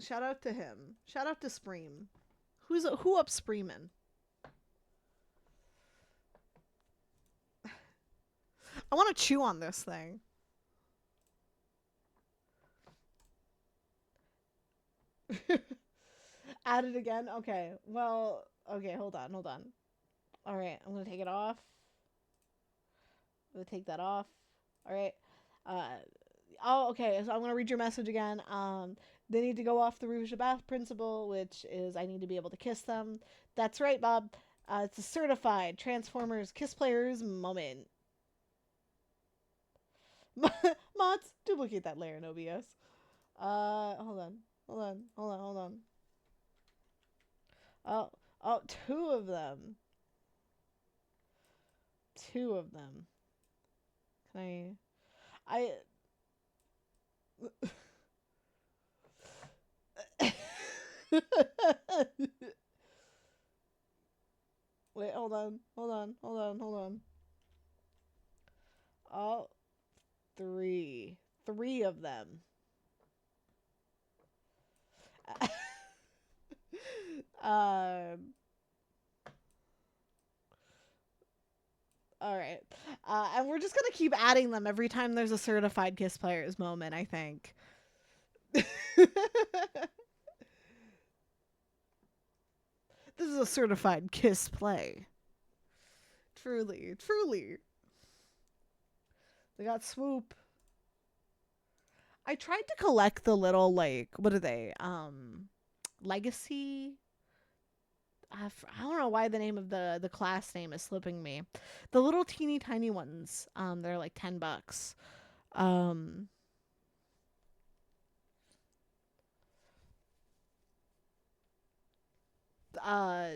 Shout out to him. Shout out to Spreem. Who up Spreemin'? I want to chew on this thing. Add it again? Okay. Well, okay, hold on. All right, I'm going to take it off. I'm going to take that off. All right. Okay, so I'm going to read your message again. They need to go off the Rouge de Bath principle, which is I need to be able to kiss them. That's right, Bob. It's a certified Transformers kiss players moment. Mods, duplicate that layer in OBS. Hold on. Oh, two of them. Can I Wait, hold on. Oh, three. Three of them. All right. And we're just gonna keep adding them every time there's a certified kiss players moment, I think. This is a certified kiss play. Truly. They got swoop. I tried to collect the little, like, what are they? Legacy. I don't know why the name of the class name is slipping me. The little teeny tiny ones. They're like $10. Uh,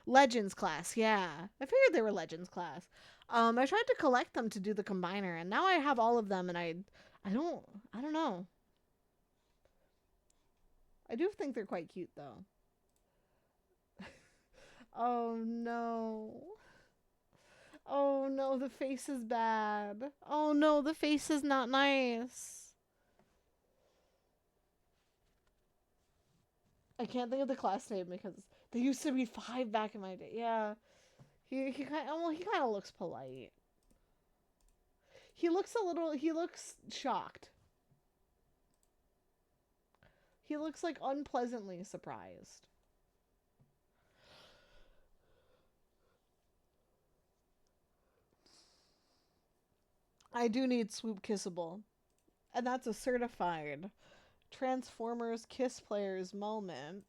Legends class. Yeah, I figured they were Legends class. I tried to collect them to do the combiner, and now I have all of them, and I don't know. I do think they're quite cute though. Oh no. Oh no, the face is bad. Oh no, the face is not nice. I can't think of the class name because they used to be 5 back in my day. Yeah. He kind of looks polite. He looks shocked. He looks like unpleasantly surprised. I do need Swoop Kissable. And that's a certified Transformers Kiss Players moment.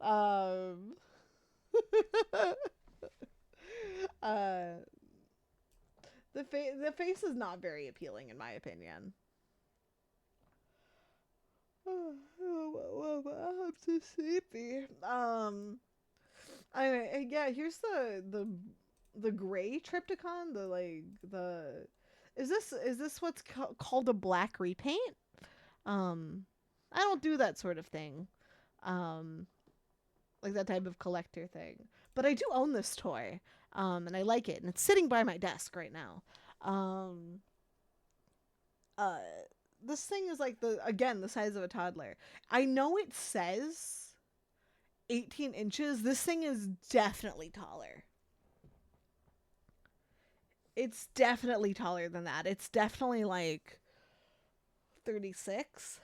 um uh the face is not very appealing in my opinion. I'm so sleepy. Yeah, here's the gray Triptychon. The is this what's called a black repaint? I don't do that sort of thing. Um, like that type of collector thing. But I do own this toy. And I like it, and it's sitting by my desk right now. Um, uh, this thing is like the size of a toddler. I know it says 18 inches. This thing is definitely taller. It's definitely taller than that. It's definitely like 36.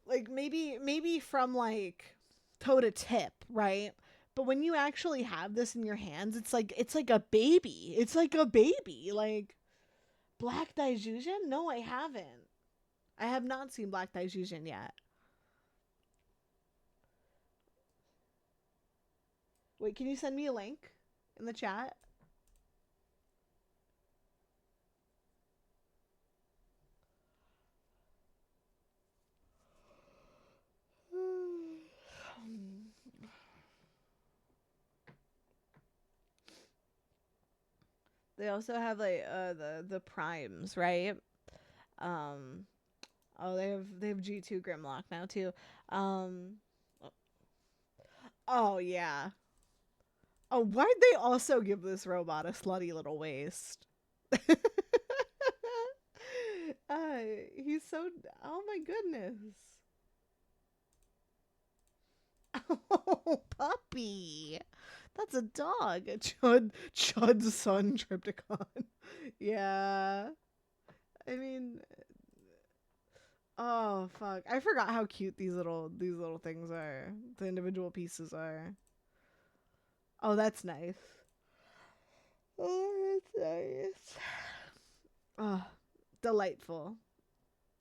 Like maybe from like toe to tip, right? But when you actually have this in your hands, it's like a baby. It's like a baby. Like Black Daijujin? No, I haven't. I have not seen Black Daijujin yet. Wait, can you send me a link in the chat? They also have like the primes, right? Um oh, they have G2 Grimlock now too. Um oh yeah. Oh, why'd they also give this robot a slutty little waist? uh, he's so. Oh my goodness. Oh, puppy. That's a dog. A Chud's son, Triptychon. Yeah. I mean, oh fuck. I forgot how cute these little things are. The individual pieces are. Oh, that's nice. Oh, that's nice. Oh, delightful.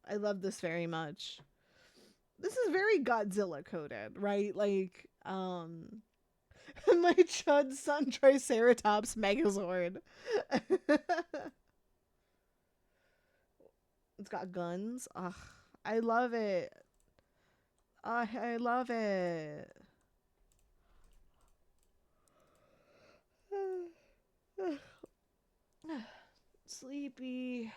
I love this very much. This is very Godzilla coded, right? Like, my Chud son Triceratops Megazord. It's got guns. Ugh, I love it. I love it. Sleepy.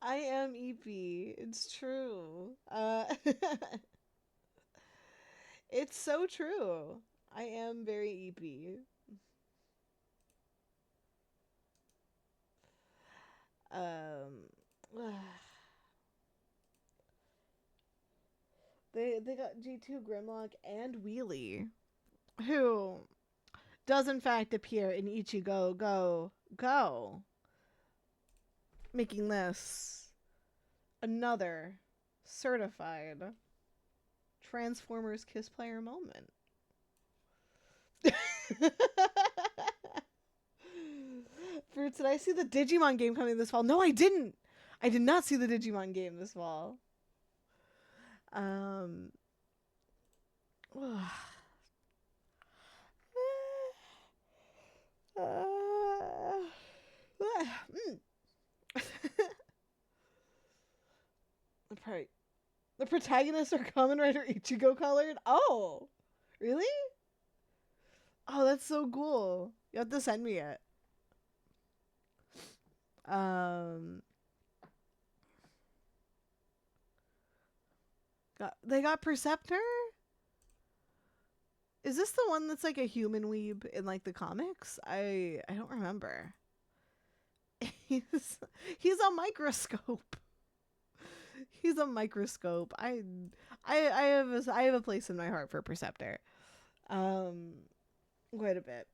I am EP. It's true. It's so true. I am very EP. Um, they got G2 Grimlock and Wheelie, who does in fact appear in Ichigo Go Go, making this another certified Transformers Kiss Player moment. Fruits, did I see the Digimon game coming this fall? No, I didn't. I did not see the Digimon game this fall. Um. The protagonists are Kamen Rider Ichigo colored. Oh, really? Oh, that's so cool. You have to send me it. They got Perceptor? Is this the one that's like a human weeb in like the comics? I don't remember. He's a microscope. He's a microscope. I have a place in my heart for Perceptor. Quite a bit.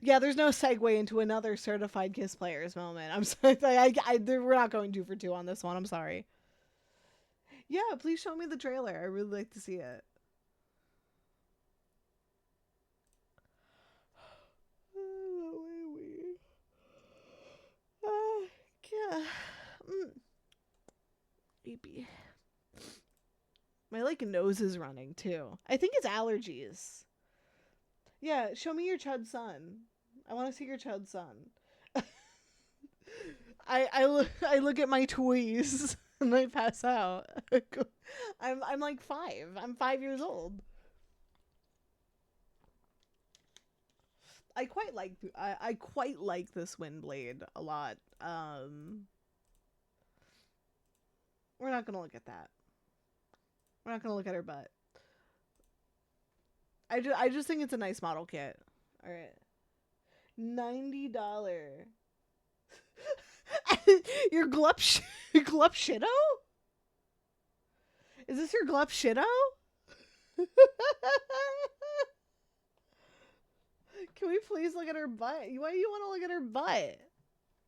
Yeah, there's no segue into another certified Kiss Players moment. I'm sorry. We're not going 2 for 2 on this one. I'm sorry. Yeah, please show me the trailer. I really like to see it. Yeah. Baby. My like nose is running too. I think it's allergies. Yeah, show me your Chud son. I want to see your Chud son. I look at my toys and I pass out. I'm like 5. I'm 5 years old. I quite like this Windblade a lot. We're not gonna look at that. We're not gonna look at her butt. I just think it's a nice model kit. All right, $90. Your Glup Shitto? Is this your Glup Shitto? Can we please look at her butt? Why do you want to look at her butt?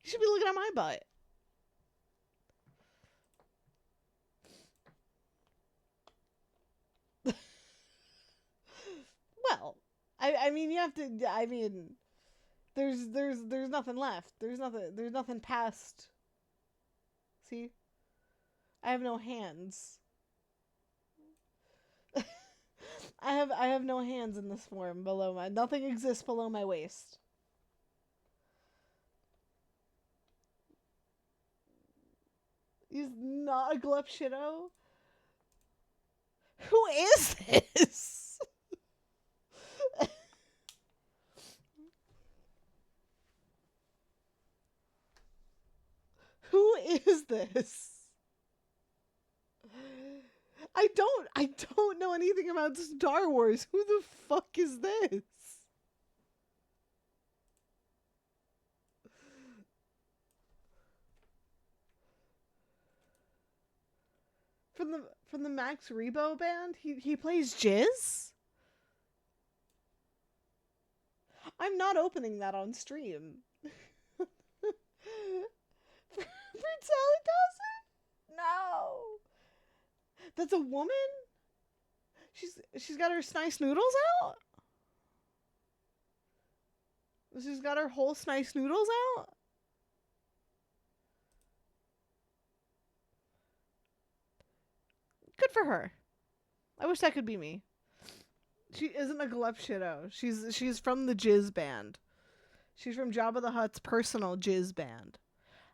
You should be looking at my butt. Well, I mean you have to. I mean, there's nothing left. There's nothing past. See, I have no hands. I have no hands in this form below my. Nothing exists below my waist. He's not a Glepshido. Who is this? Who is this? I I don't know anything about Star Wars. Who the fuck is this? From the Max Rebo band? He plays Jizz? I'm not opening that on stream. Fruit salad does it? No. That's a woman? She's got her nice noodles out? She's got her whole nice noodles out? Good for her. I wish that could be me. She isn't a glup She's from the Jizz band. She's from Jabba the Hutt's personal Jizz band.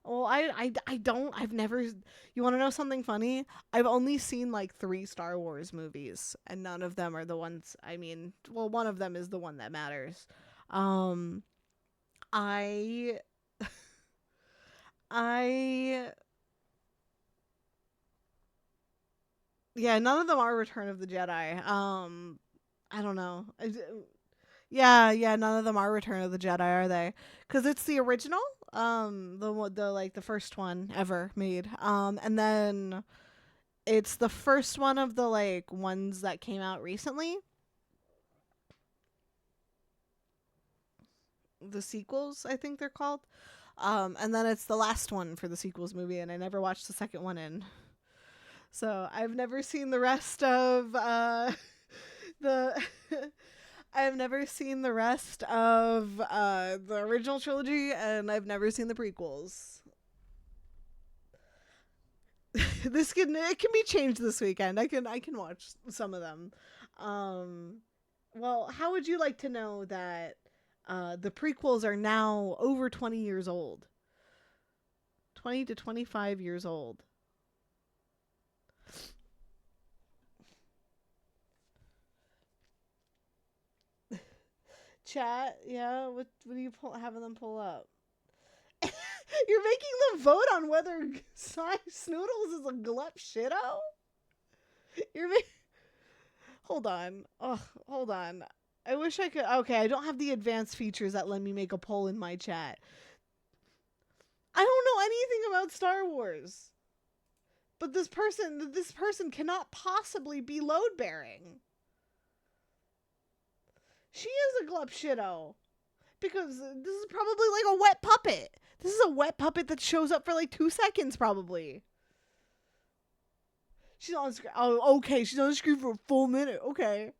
Well, I've never, you want to know something funny? I've only seen like 3 Star Wars movies, and none of them are the ones, I mean, well, one of them is the one that matters. I, I, yeah, none of them are Return of the Jedi. I don't know. Yeah, none of them are Return of the Jedi, are they? Because it's the original, the first one ever made, and then it's the first one of the like ones that came out recently, the sequels, I think they're called, and then it's the last one for the sequels movie, and I never watched the second one in, so I've never seen the rest of the. I've never seen the rest of the original trilogy, and I've never seen the prequels. It can be changed this weekend. I can watch some of them. Well, how would you like to know that the prequels are now over 20 years old? 20 to 25 years old. Chat, yeah. What are you having them pull up? You're making them vote on whether Size Noodles is a glup shitto? Hold on. Oh, hold on. I wish I could. Okay, I don't have the advanced features that let me make a poll in my chat. I don't know anything about Star Wars. But this person cannot possibly be load bearing. She is a glup shitto. Because this is probably like a wet puppet. This is a wet puppet that shows up for like 2 seconds, probably. She's on screen. Oh, okay. She's on screen for a full minute. Okay.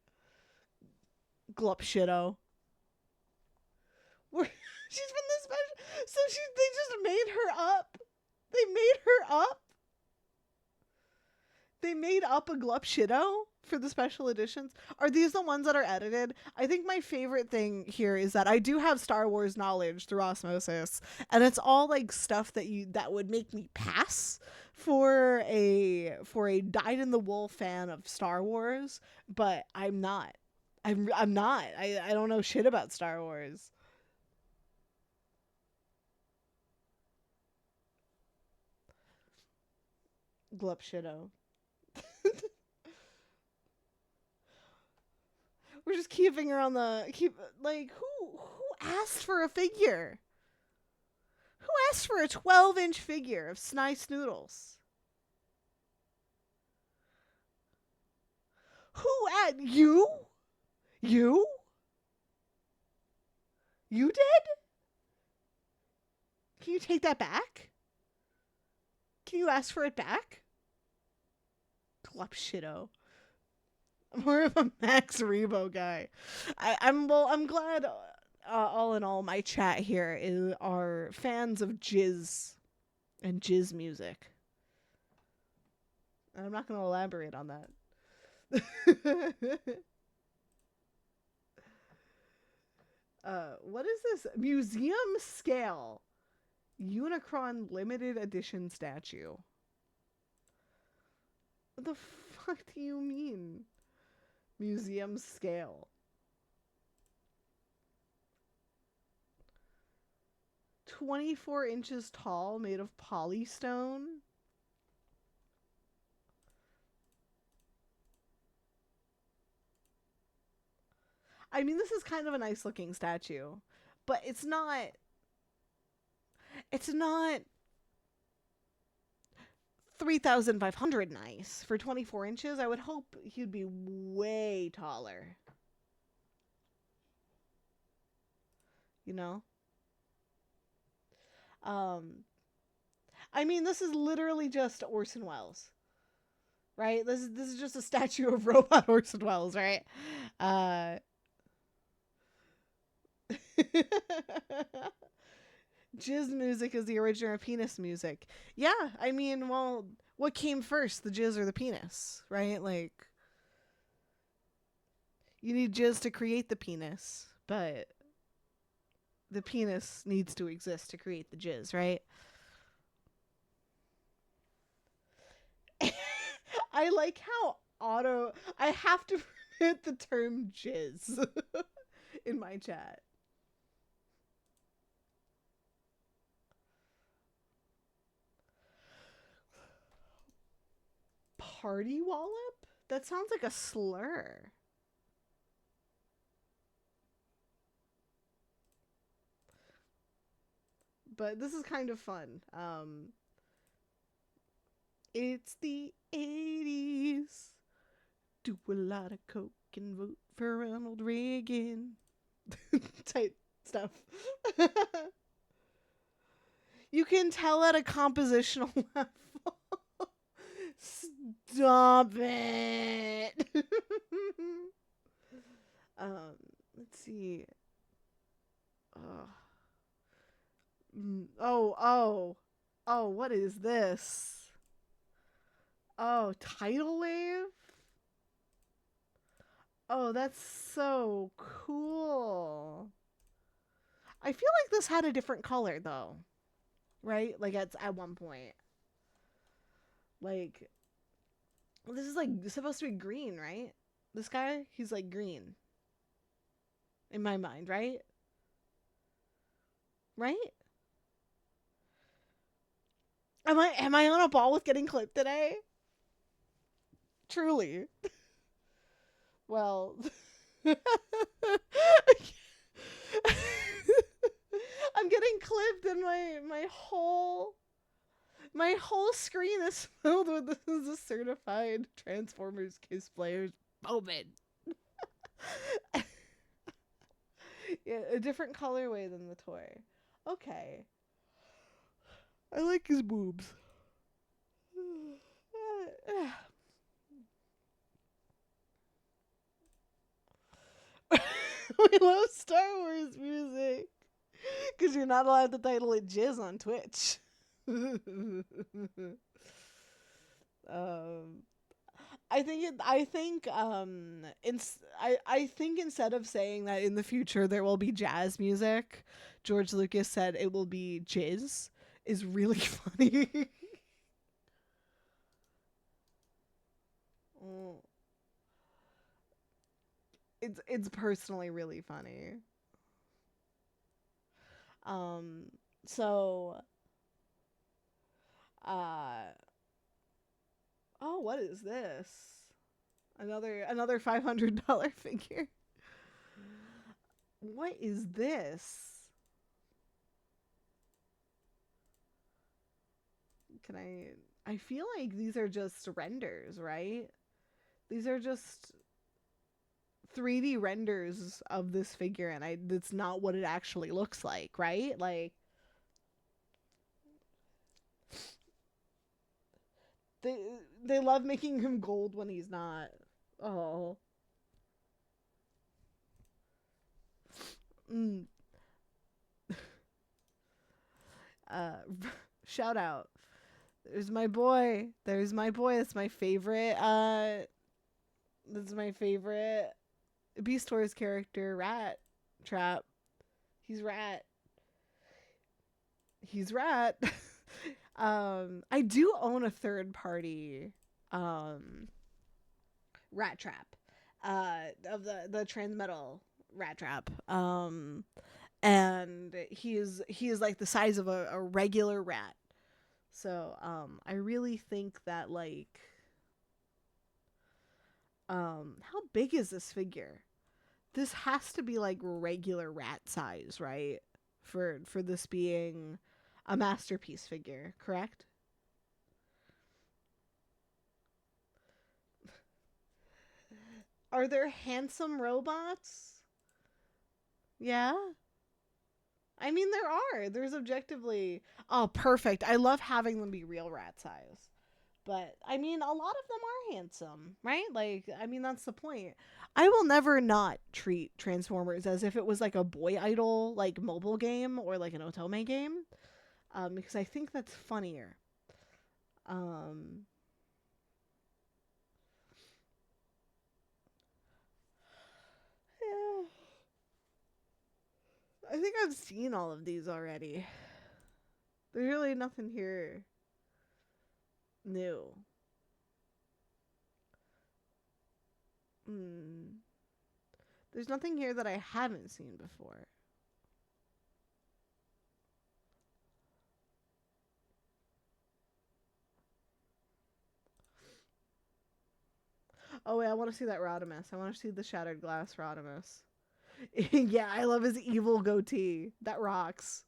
Glup shitto. She's from the special. So they just made her up. They made her up. They made up a glup shitto for the special editions. Are these the ones that are edited? I think my favorite thing here is that I do have Star Wars knowledge through osmosis, and it's all like stuff that would make me pass for a dyed in the wool fan of Star Wars, but I'm not. I'm not. I don't know shit about Star Wars. Glup shitto. We're just keeping her on the who asked for a figure? Who asked for a 12-inch figure of Snice Noodles? Who at you? You? You did? Can you take that back? Can you ask for it back? Glup shitto. I'm more of a Max Rebo guy. I'm glad. All in all, my chat here are fans of jizz and jizz music, and I'm not going to elaborate on that. What is this? Museum scale Unicron limited edition statue. What the fuck do you mean? Museum scale. 24 inches tall, made of polystone. I mean, this is kind of a nice looking statue, but it's not 3,500 nice for 24 inches. I would hope he'd be way taller. You know? Um, I mean, this is literally just Orson Welles, right? This is just a statue of robot Orson Welles, right? Uh, jizz music is the origin of penis music. Yeah, I mean, well, what came first, the jizz or the penis, right? Like, you need jizz to create the penis, but the penis needs to exist to create the jizz, right? I like how I have to permit the term jizz in my chat. Party wallop? That sounds like a slur. But this is kind of fun. It's the 80s. Do a lot of coke and vote for Ronald Reagan. Type stuff. You can tell at a compositional level. Stop it. Let's see. Oh, what is this? Oh, tidal wave? Oh, that's so cool. I feel like this had a different color though, right? Like at one point. Like this is like supposed to be green, right? This guy, he's like green. In my mind, right? Right? Am I on a ball with getting clipped today? Truly. Well, I'm getting clipped and my whole screen is filled with this is a certified Transformers Kiss Players moment. Yeah, a different colorway than the toy. Okay. I like his boobs. We love Star Wars music. Because you're not allowed to title it Jizz on Twitch. um, I think instead of saying that in the future there will be jazz music, George Lucas said it will be jizz is really funny. Mm. It's personally really funny. Um so uh oh, what is this? Another $500 figure. What is this? Can I feel like these are just renders, right? These are just 3D renders of this figure and that's not what it actually looks like, right? Like they they love making him gold when he's not. Oh. Mm. Uh shout out. There's my boy. There's my boy. That's my favorite Beast Wars character, Rat Trap. He's Rat. He's Rat. I do own a third party Rat Trap. Of the Transmetal Rat Trap. And he is like the size of a regular rat. So I really think that like how big is this figure? This has to be like regular rat size, right? For this being a masterpiece figure, correct? Are there handsome robots? Yeah. I mean, there are. There's objectively. Oh, perfect. I love having them be real rat size. But I mean, a lot of them are handsome, right? Like, I mean, that's the point. I will never not treat Transformers as if it was like a boy idol, like mobile game or like an Otome game, because I think that's funnier. Um, yeah, I think I've seen all of these already. There's really nothing here new. Hmm. There's nothing here that I haven't seen before. Oh wait, I want to see that Rodimus. I want to see the Shattered Glass Rodimus. Yeah, I love his evil goatee. That rocks.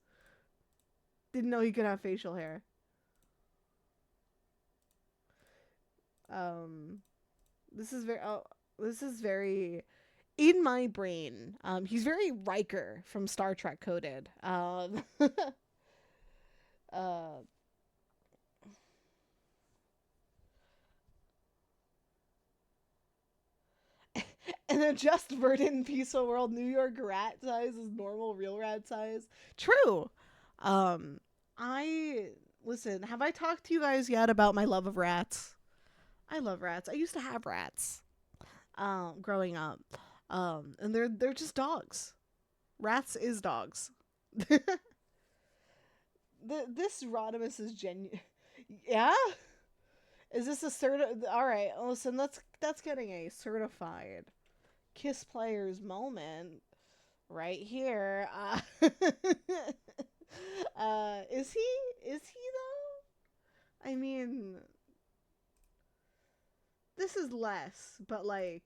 Didn't know he could have facial hair. Um, this is very. Oh, this is very in my brain. He's very Riker from Star Trek coded. Uh, and then just verdant peaceful world. New York rat size is normal, real rat size. True. Um, I listen. Have I talked to you guys yet about my love of rats? I love rats. I used to have rats. Growing up. And they're just dogs. Rats is dogs. This Rodimus is genuine. Yeah? Is this a all right, listen, that's getting a certified Kiss Players moment right here. Is he? Is he though? I mean, this is less, but like,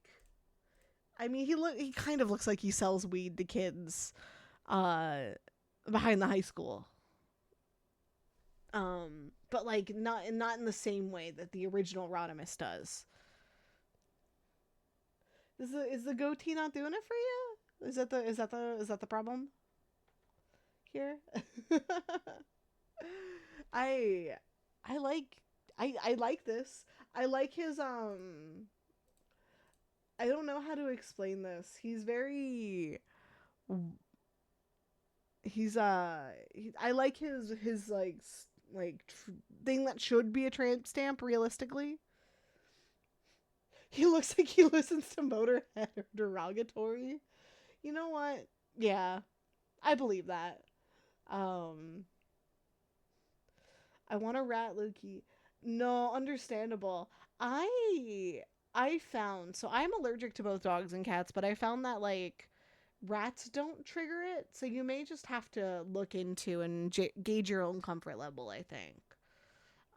I mean, he kind of looks like he sells weed to kids, uh, behind the high school. But like not in the same way that the original Rodimus does. Is the goatee not doing it for you? Is that the problem here? I I like I like this. I like his I don't know how to explain this. He's very I like his thing that should be a tramp stamp realistically. He looks like he listens to Motorhead or Derogatory. You know what? Yeah, I believe that. Um, I want a rat Lukey. No, understandable. I I found so I'm allergic to both dogs and cats, but I found that like rats don't trigger it, so you may just have to look into and gauge your own comfort level. I think.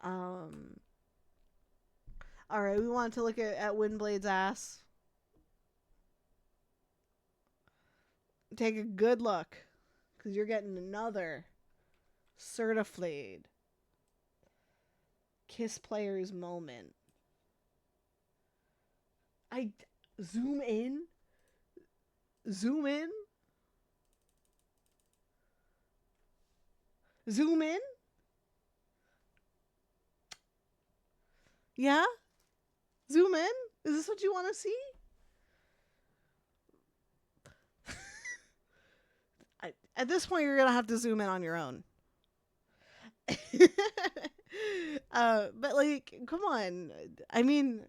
Um. All right, we want to look at Windblade's ass. Take a good look, because you're getting another certified Kiss Players moment. I zoom in, zoom in, zoom in. Yeah, zoom in. Is this what you want to see? At this point, you're gonna have to zoom in on your own. But like, come on. I mean,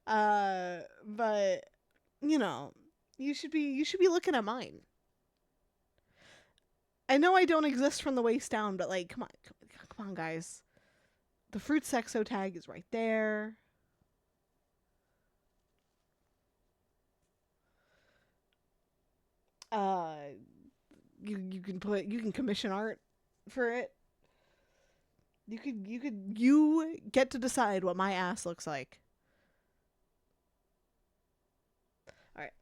but you know, you should be looking at mine. I know I don't exist from the waist down, but like, come on, guys. The fruit sexo tag is right there. Uh, you can commission art for it. You get to decide what my ass looks like. All right.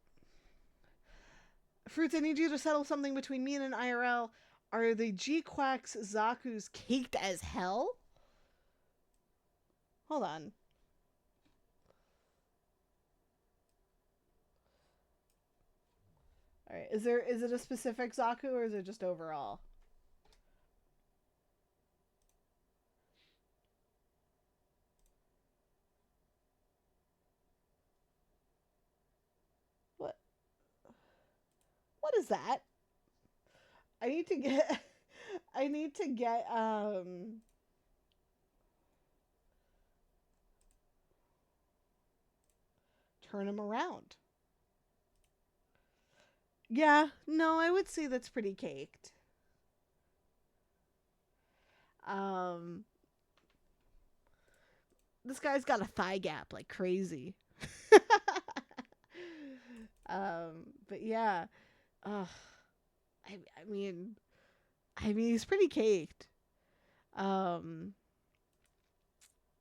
Fruits, I need you to settle something between me and an IRL. Are the G-Quacks Zaku's caked as hell? Hold on. All right. Is it a specific Zaku or is it just overall? What? What is that? I need to get I need to get turn him around. Yeah, no, I would say that's pretty caked. Um this guy's got a thigh gap like crazy. But yeah. Ugh. I mean he's pretty caked. Um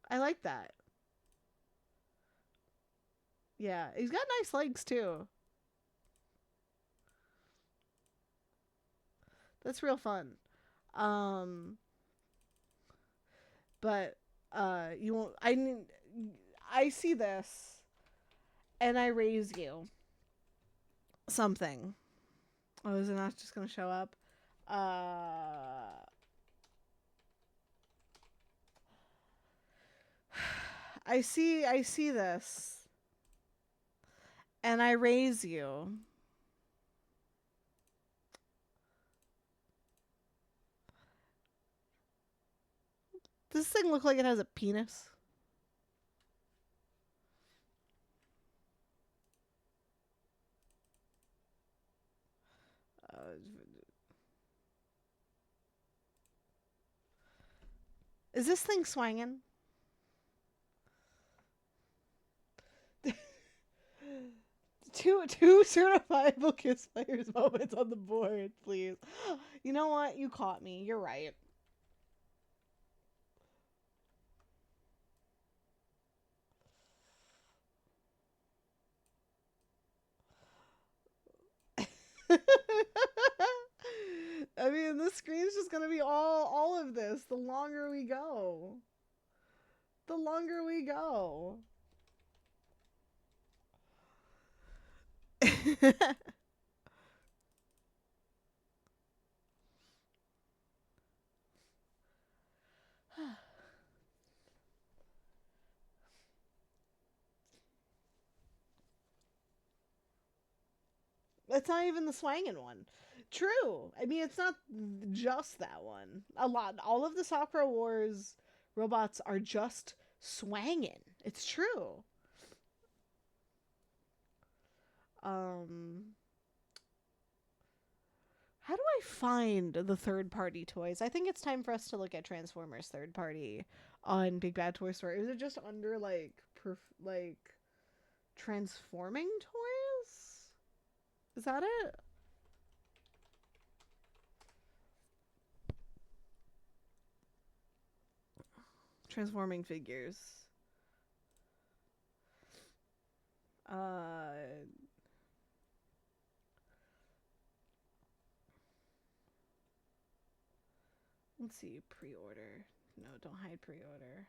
I like that. Yeah, he's got nice legs too. That's real fun. Um but you won't I see this and I raise you something. Oh, is it not just gonna show up? I see this and I raise you. Does this thing look like it has a penis? Is this thing swanging? Two certifiable kiss players moments on the board, please. You know what? You caught me. You're right. I mean, the screen's just gonna be all of this. The longer we go, the longer we go. It's not even the swangin' one. True. I mean, it's not just that one. All of the Sakura Wars robots are just swangin'. It's true. How do I find the third-party toys? I think it's time for us to look at Transformers third-party on Big Bad Toy Store. Is it just under like transforming toys? Is that it? Transforming figures. Let's see, pre-order. No, don't hide pre-order.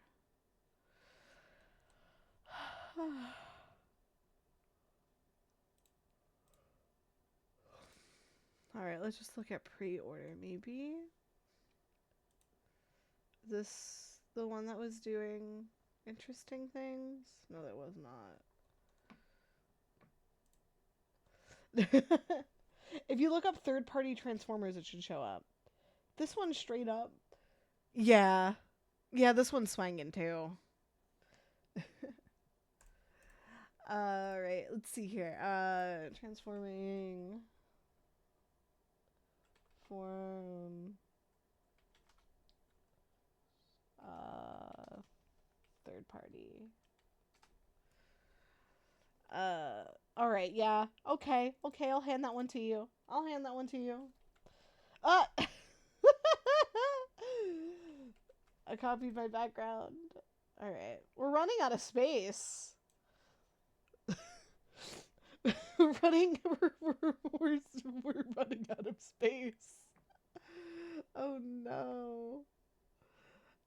All right, let's just look at pre-order. Maybe is this the one that was doing interesting things? No, that was not. If you look up third-party Transformers, it should show up. This one straight up. Yeah. Yeah, this one's swanging too. Alright, let's see here. Transforming form third party. Alright, yeah. Okay, I'll hand that one to you. I copied my background. All right. We're running out of space. we're running we're running out of space. Oh no.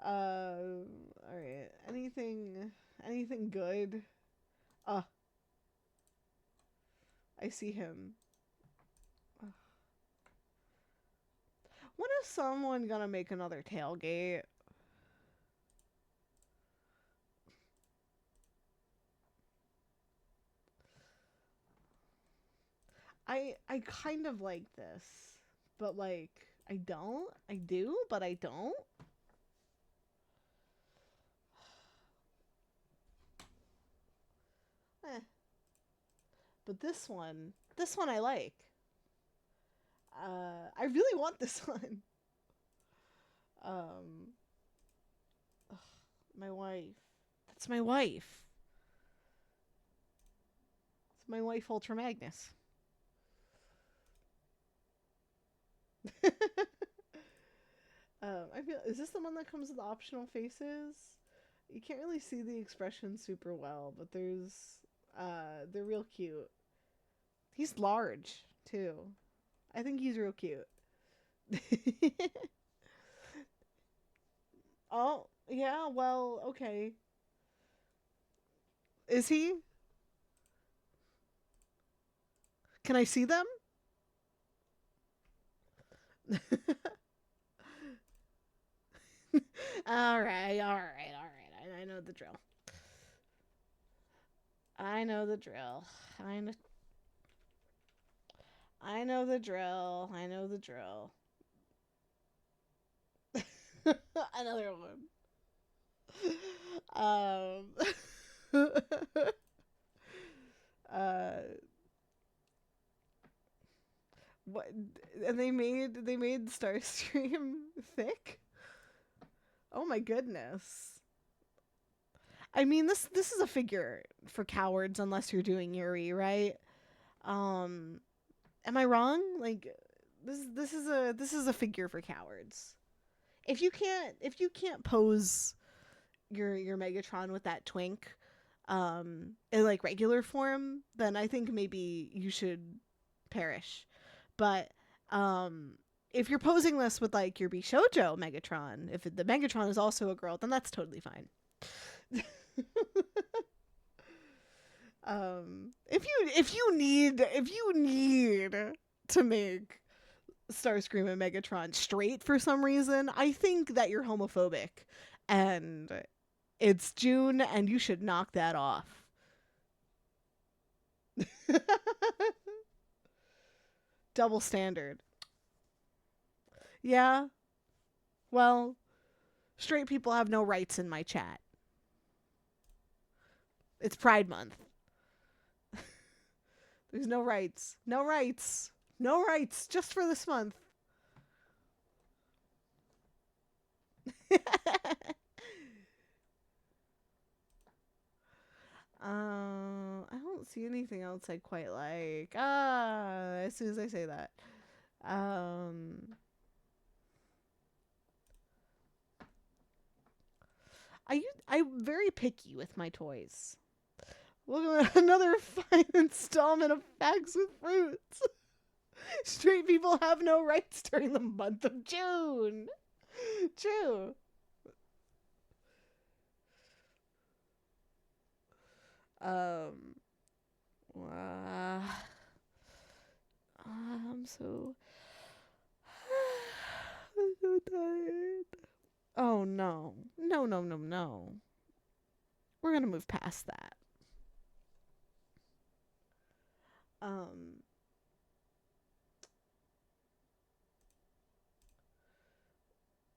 All right. Anything good? Ah, I see him. When is someone gonna make another tailgate? I kind of like this, but like I don't. I do, but I don't. Eh. But this one I like. I really want this one. Um, ugh, my wife. That's my wife. It's my wife, Ultra Magnus. I feel is this the one that comes with optional faces? You can't really see the expression super well, but they're real cute. He's large too. I think he's real cute. Oh, yeah, well, okay. Is he? Can I see them? All right, all right, all right. I know the drill. I know the drill. I know. I know the drill. I know the drill. Another one. Um. uh. What? And they made Starstream thick. Oh my goodness. I mean, this is a figure for cowards unless you're doing Yuri, right? Um, am I wrong? Like, this is a figure for cowards. If you can't pose your Megatron with that twink, in like regular form, then I think maybe you should perish. But if you're posing this with like your Bishojo Megatron, if the Megatron is also a girl, then that's totally fine. If you need to make Starscream and Megatron straight for some reason, I think that you're homophobic, and it's June, and you should knock that off. Double standard. Yeah. Well, straight people have no rights in my chat. It's Pride Month. There's no rights. No rights. No rights just for this month. I don't see anything else I quite like. As soon as I say that. Um, I'm very picky with my toys. Look at another fine installment of Facts with Fruits. Straight people have no rights during the month of June. True. Um, uh, I'm so I'm so tired. Oh no. No, no, no, no. We're gonna move past that. Um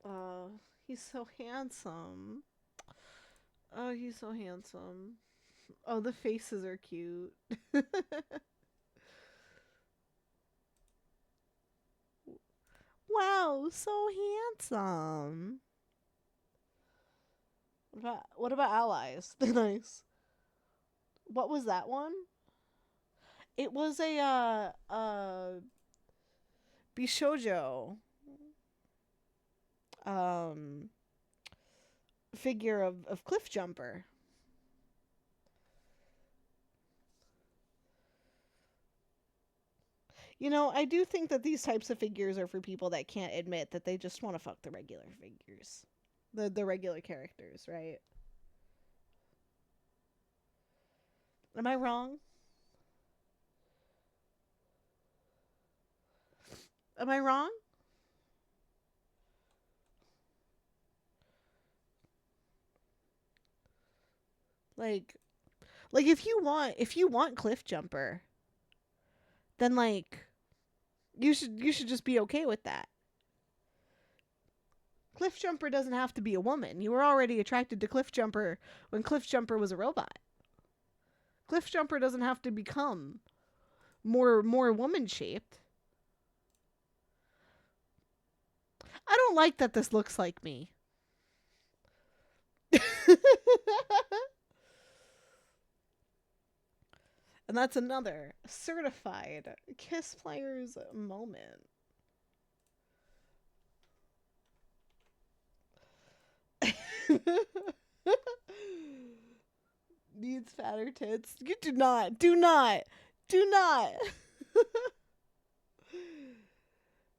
uh he's so handsome. Oh, he's so handsome. Oh, the faces are cute. Wow, so handsome. What about allies? They're nice. What was that one? It was a Bishojo. Um figure of Cliff Jumper. You know, I do think that these types of figures are for people that can't admit that they just want to fuck the regular figures. The regular characters, right? Am I wrong? Am I wrong? Like if you want Cliff Jumper, then like you should just be okay with that. Cliff Jumper doesn't have to be a woman. You were already attracted to Cliff Jumper when Cliff Jumper was a robot. Cliff Jumper doesn't have to become more woman shaped. I don't like that this looks like me. And that's another certified Kiss Players moment. Needs fatter tits. You do not. Do not. Do not.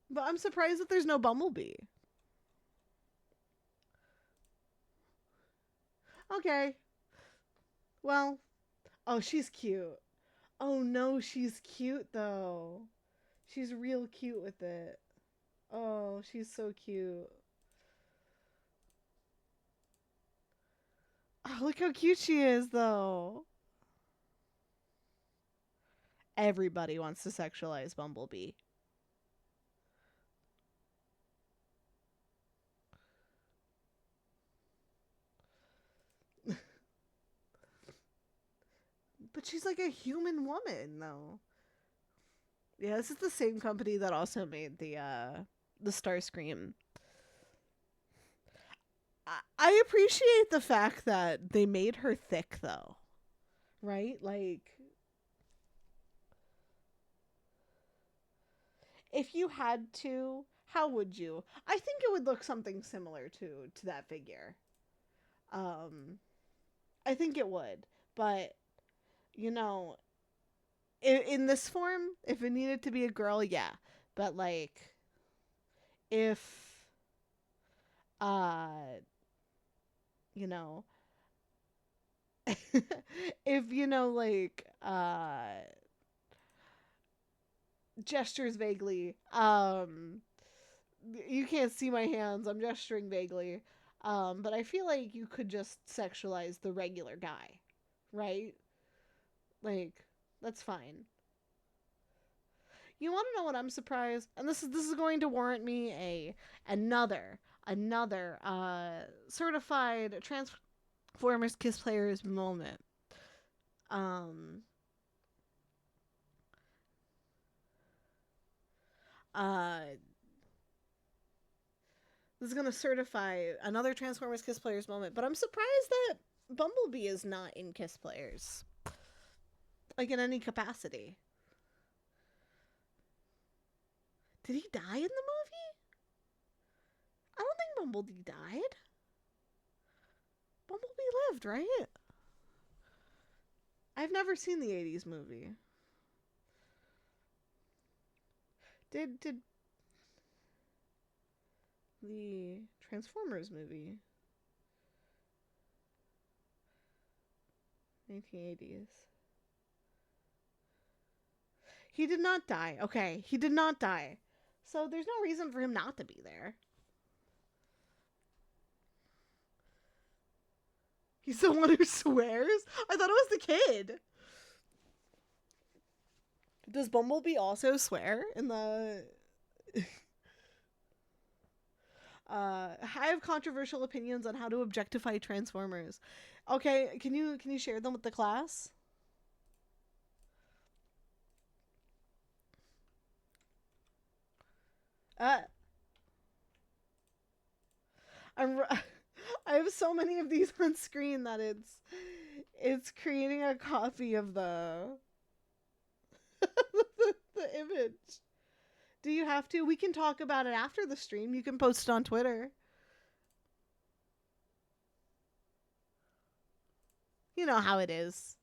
But I'm surprised that there's no Bumblebee. Okay. Well. Oh, she's cute. Oh no, she's cute though. She's real cute with it. Oh, she's so cute. Oh, look how cute she is though. Everybody wants to sexualize Bumblebee. But she's like a human woman though. Yeah, this is the same company that also made the Starscream. I appreciate the fact that they made her thick though. Right? Like if you had to, how would you? I think it would look something similar to that figure. Um I think it would. But you know, in this form, if it needed to be a girl, yeah. But like if uh you know if like gestures vaguely, you can't see my hands, I'm gesturing vaguely, but I feel like you could just sexualize the regular guy, right? Like that's fine. You want to know what I'm surprised? And this is going to warrant me another certified Transformers Kiss Players moment. Um uh this is going to certify another Transformers Kiss Players moment, but I'm surprised that Bumblebee is not in Kiss Players. Like in any capacity. Did he die in the movie? I don't think Bumblebee died. Bumblebee lived, right? I've never seen the 80s movie. Did the Transformers movie 1980s. He did not die. Okay, he did not die. So there's no reason for him not to be there. He's the one who swears? I thought it was the kid. Does Bumblebee also swear in the I have controversial opinions on how to objectify Transformers. Okay, can you share them with the class? Uh I'm I have so many of these on screen that it's creating a copy of the the image. Do you have to? We can talk about it after the stream. You can post it on Twitter. You know how it is.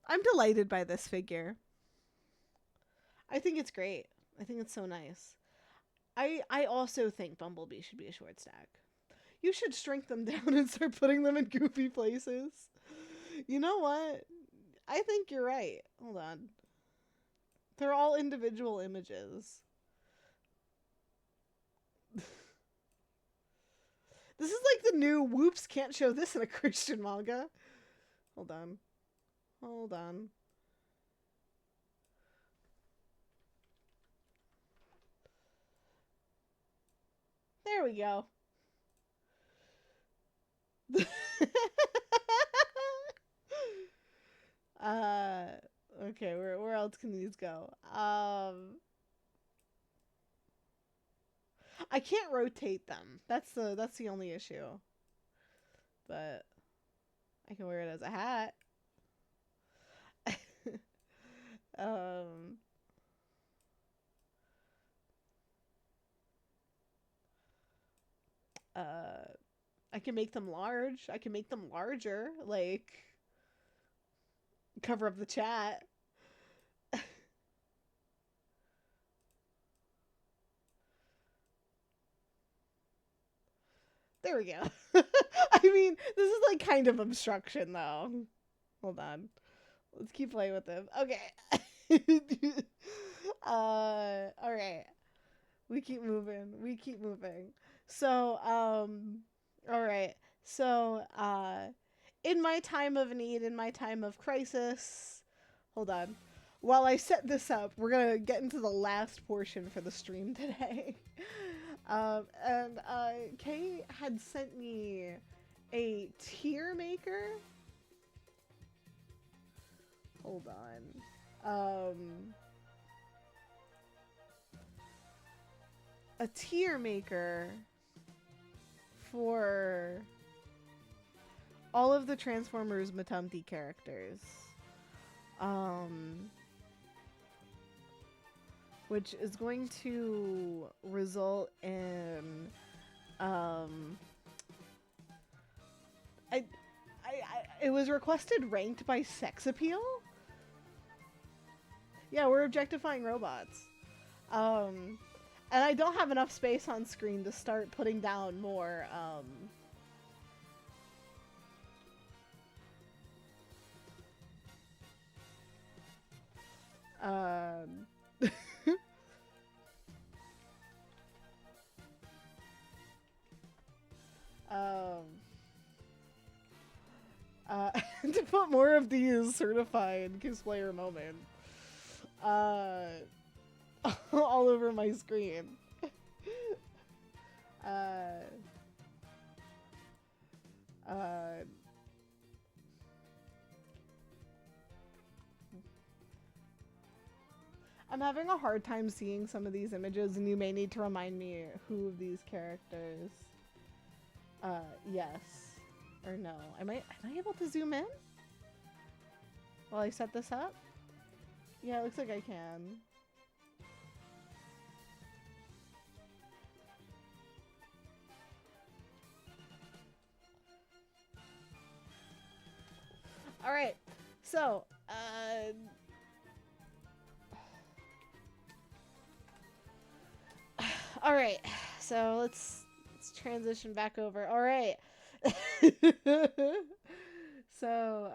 I'm delighted by this figure. I think it's great. I think it's so nice. I also think Bumblebee should be a short stack. You should shrink them down and start putting them in goofy places. You know what? I think you're right. Hold on. They're all individual images. This is like the new whoops, can't show this in a Christian manga. Hold on. Hold on. There we go. Okay, where else can these go? I can't rotate them. That's the only issue. But I can wear it as a hat. um I can make them large. I can make them larger, like cover up the chat. There we go. I mean, this is like kind of obstruction though. Hold on. Let's keep playing with them. Okay. All right. We keep moving. So, all right. So, in my time of need, in my time of crisis, hold on. While I set this up, we're gonna get into the last portion for the stream today. And Kay had sent me a tier maker. Hold on. A tier maker for all of the Transformers Matumti characters. Which is going to result in it was requested ranked by sex appeal. Yeah, we're objectifying robots. And I don't have enough space on screen to start putting down more to put more of these certified cosplayer moment all over my screen. I'm having a hard time seeing some of these images, and you may need to remind me who of these characters. Yes. Or no. Am I able to zoom in? While I set this up? Yeah, it looks like I can. Alright. So, alright. So let's transition back over. Alright. So,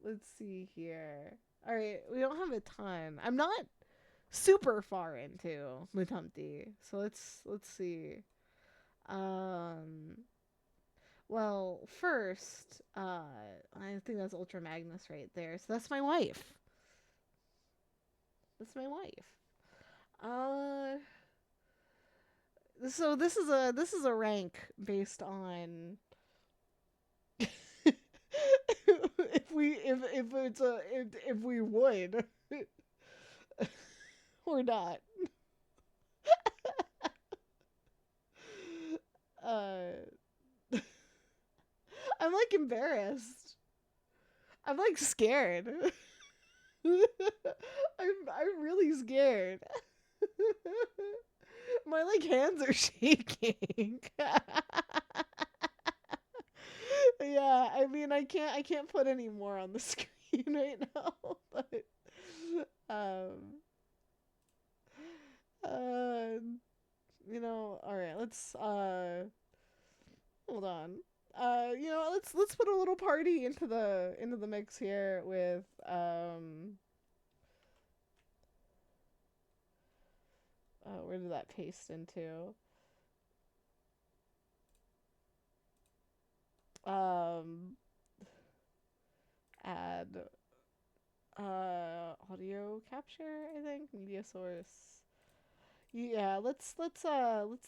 let's see here. Alright, we don't have a ton. I'm not super far into Mutumti. So let's see. Well, first, I think that's Ultra Magnus right there. So that's my wife. That's my wife. So this is a rank based on if we would or not. I'm like embarrassed. I'm like scared. I'm really scared. My like hands are shaking. Yeah, I mean, I can't put any more on the screen right now, but um uh all right, let's hold on. Let's put a little party into the mix here with where did that paste into? Um Add audio capture, I think, media source. Yeah, let's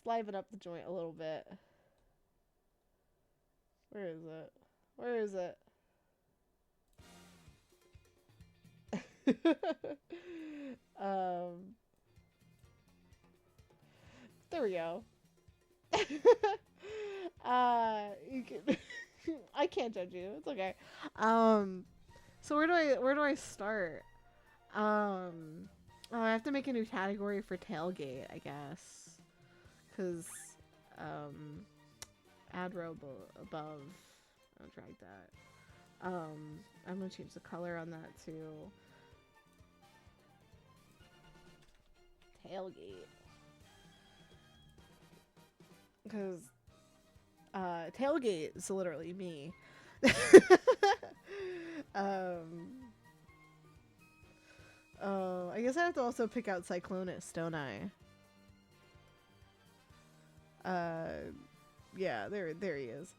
liven up the joint a little bit. Where is it? Where is it? um there we go. You can I can't judge you. It's okay. Um so where do I start? Oh, I have to make a new category for tailgate, I guess. Cuz um add row above. I'll drag that. I'm gonna change the color on that too. Tailgate. Because tailgate is literally me. Oh, I guess I have to also pick out Cyclonus, don't I? Yeah, there he is.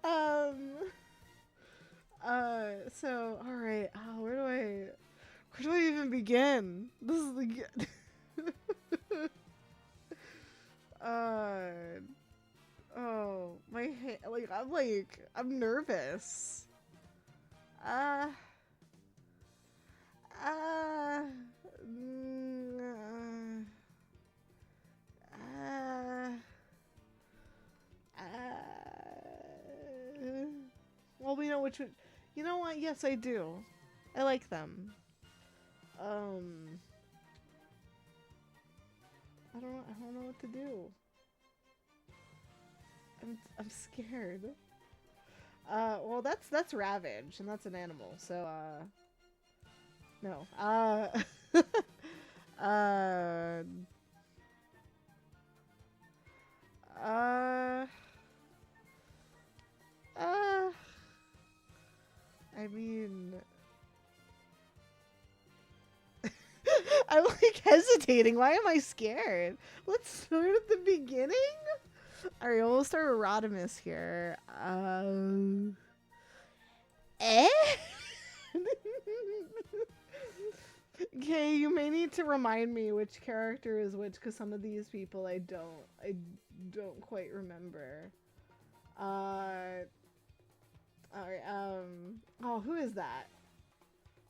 um. So all right. Where do I even begin? This is the. uh. Oh, my head. I'm nervous. Uh. Uh. mm, uh, well, we know which one. You know what? Yes, I do. I like them. Um, I don't know what to do. I'm scared. Well, that's Ravage, and that's an animal. So, no. Uh, uh, uh. I mean, I'm like hesitating. Why am I scared? Let's start at the beginning. All right, we'll start with Rodimus here. Eh? Okay, you may need to remind me which character is which, because some of these people I don't quite remember. All right. Oh, who is that?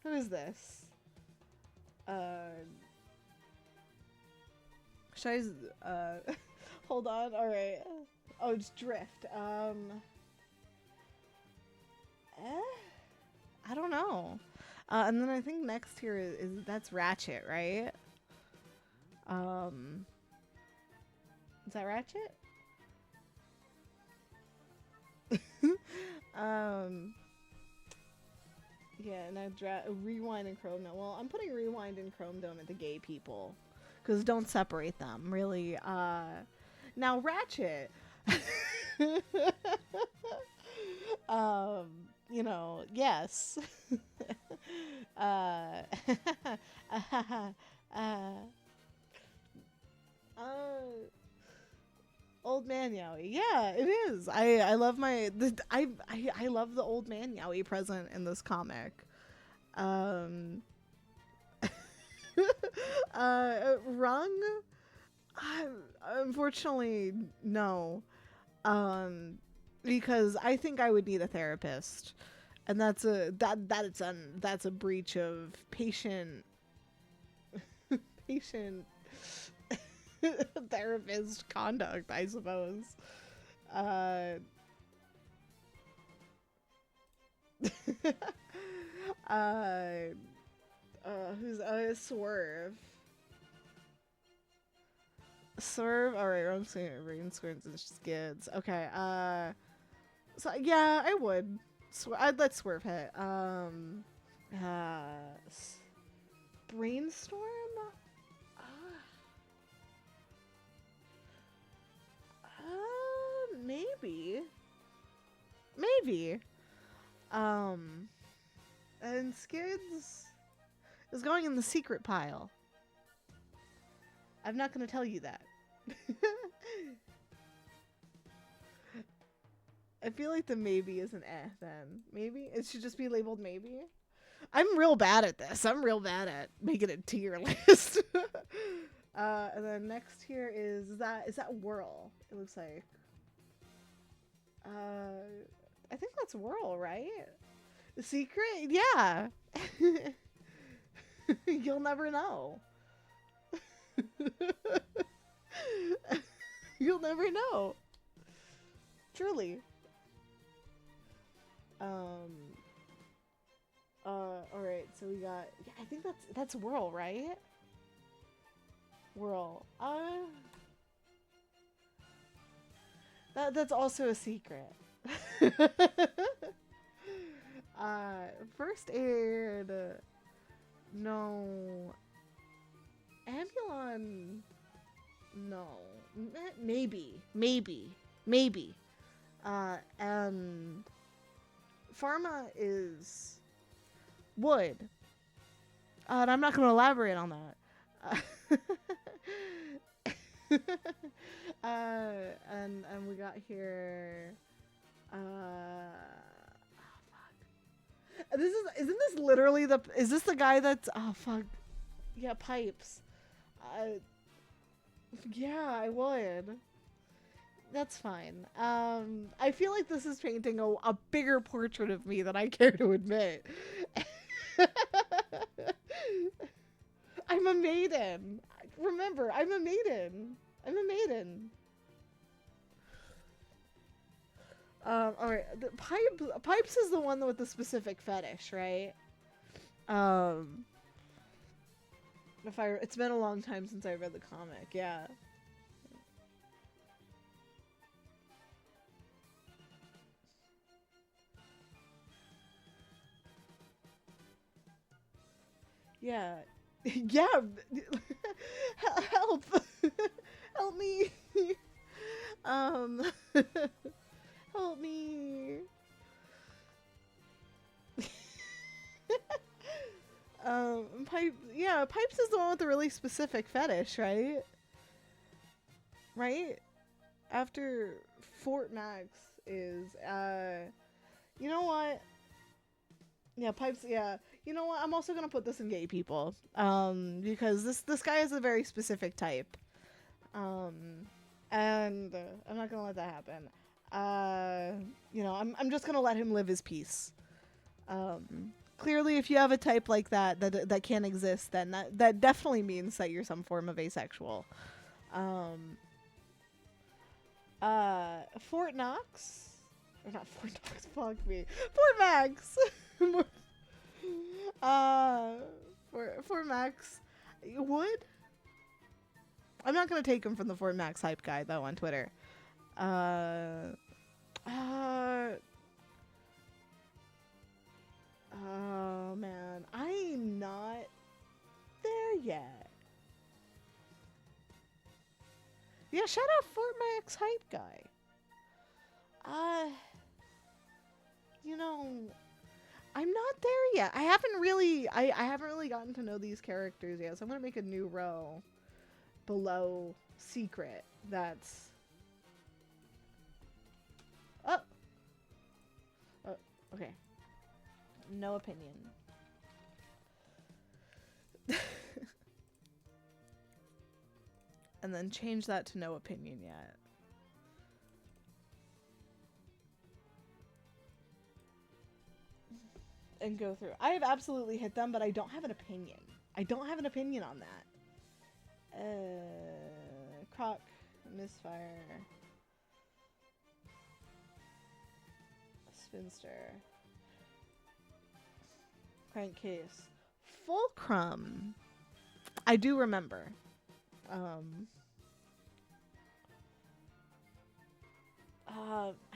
Who is this? Should I? Hold on. All right. Oh, it's Drift. I don't know. And then I think next here is that's Ratchet, right? Is that Ratchet? Yeah, and I Rewind and Chrome Dome. Well, I'm putting Rewind and Chrome Dome at the gay people, because don't separate them, really. Now Ratchet. Yes. uh, uh, Old man Yowie. Yeah, it is. I love I love the old man Yowie present in this comic. Um Rung? Unfortunately, no. Because I think I would need a therapist. And that's a breach of patient therapist conduct, I suppose. Uh, uh, who's Swerve? Swerve. All right, I'm saying rain squirts and skids. Okay. So yeah, I would. I'd let Swerve hit. Brainstorm. Maybe. Maybe. And Skids is going in the secret pile. I'm not going to tell you that. I feel like the maybe is an then. Maybe? It should just be labeled maybe. I'm real bad at this. I'm real bad at making a tier list. And then next here is that Whirl, it looks like. I think that's Whirl, right? The secret? Yeah. You'll never know. You'll never know. Truly. Alright, so we got, yeah, I think that's Whirl, right? Whirl. That's also a secret. First aid. No. Ambulon. No. Maybe. And Pharma is wood. And I'm not going to elaborate on that. And we got here. Oh fuck. Isn't this literally is this the guy that's, oh fuck. Yeah, Pipes. Yeah, I would. That's fine. I feel like this is painting a bigger portrait of me than I care to admit. I'm a maiden. Remember, I'm a maiden. Alright. Pipes is the one with the specific fetish, right? It's been a long time since I read the comic, yeah. Yeah. Yeah. Help. Help me. Help me. Pipes is the one with the really specific fetish, right? Right? After Fort Max is, you know what? Yeah, Pipes, yeah. You know what? I'm also gonna put this in gay people. Because this guy is a very specific type. And I'm not gonna let that happen. You know, I'm just gonna let him live his peace. Clearly, if you have a type like that can't exist, then that definitely means that you're some form of asexual. Fort Knox? Or not Fort Knox, fuck me. Fort Max! Fort Max. Would? I'm not gonna take him from the Fort Max hype guy, though, on Twitter. Oh, man. I'm not there yet. Yeah, shout out Fort Max hype guy. You know, I'm not there yet. I haven't really gotten to know these characters yet, so I'm gonna make a new row below secret. That's okay. No opinion. And then change that to no opinion yet. And go through. I have absolutely hit them, but I don't have an opinion. I don't have an opinion on that. Croc, Misfire, Spinster. crankcase. Fulcrum. I do remember. I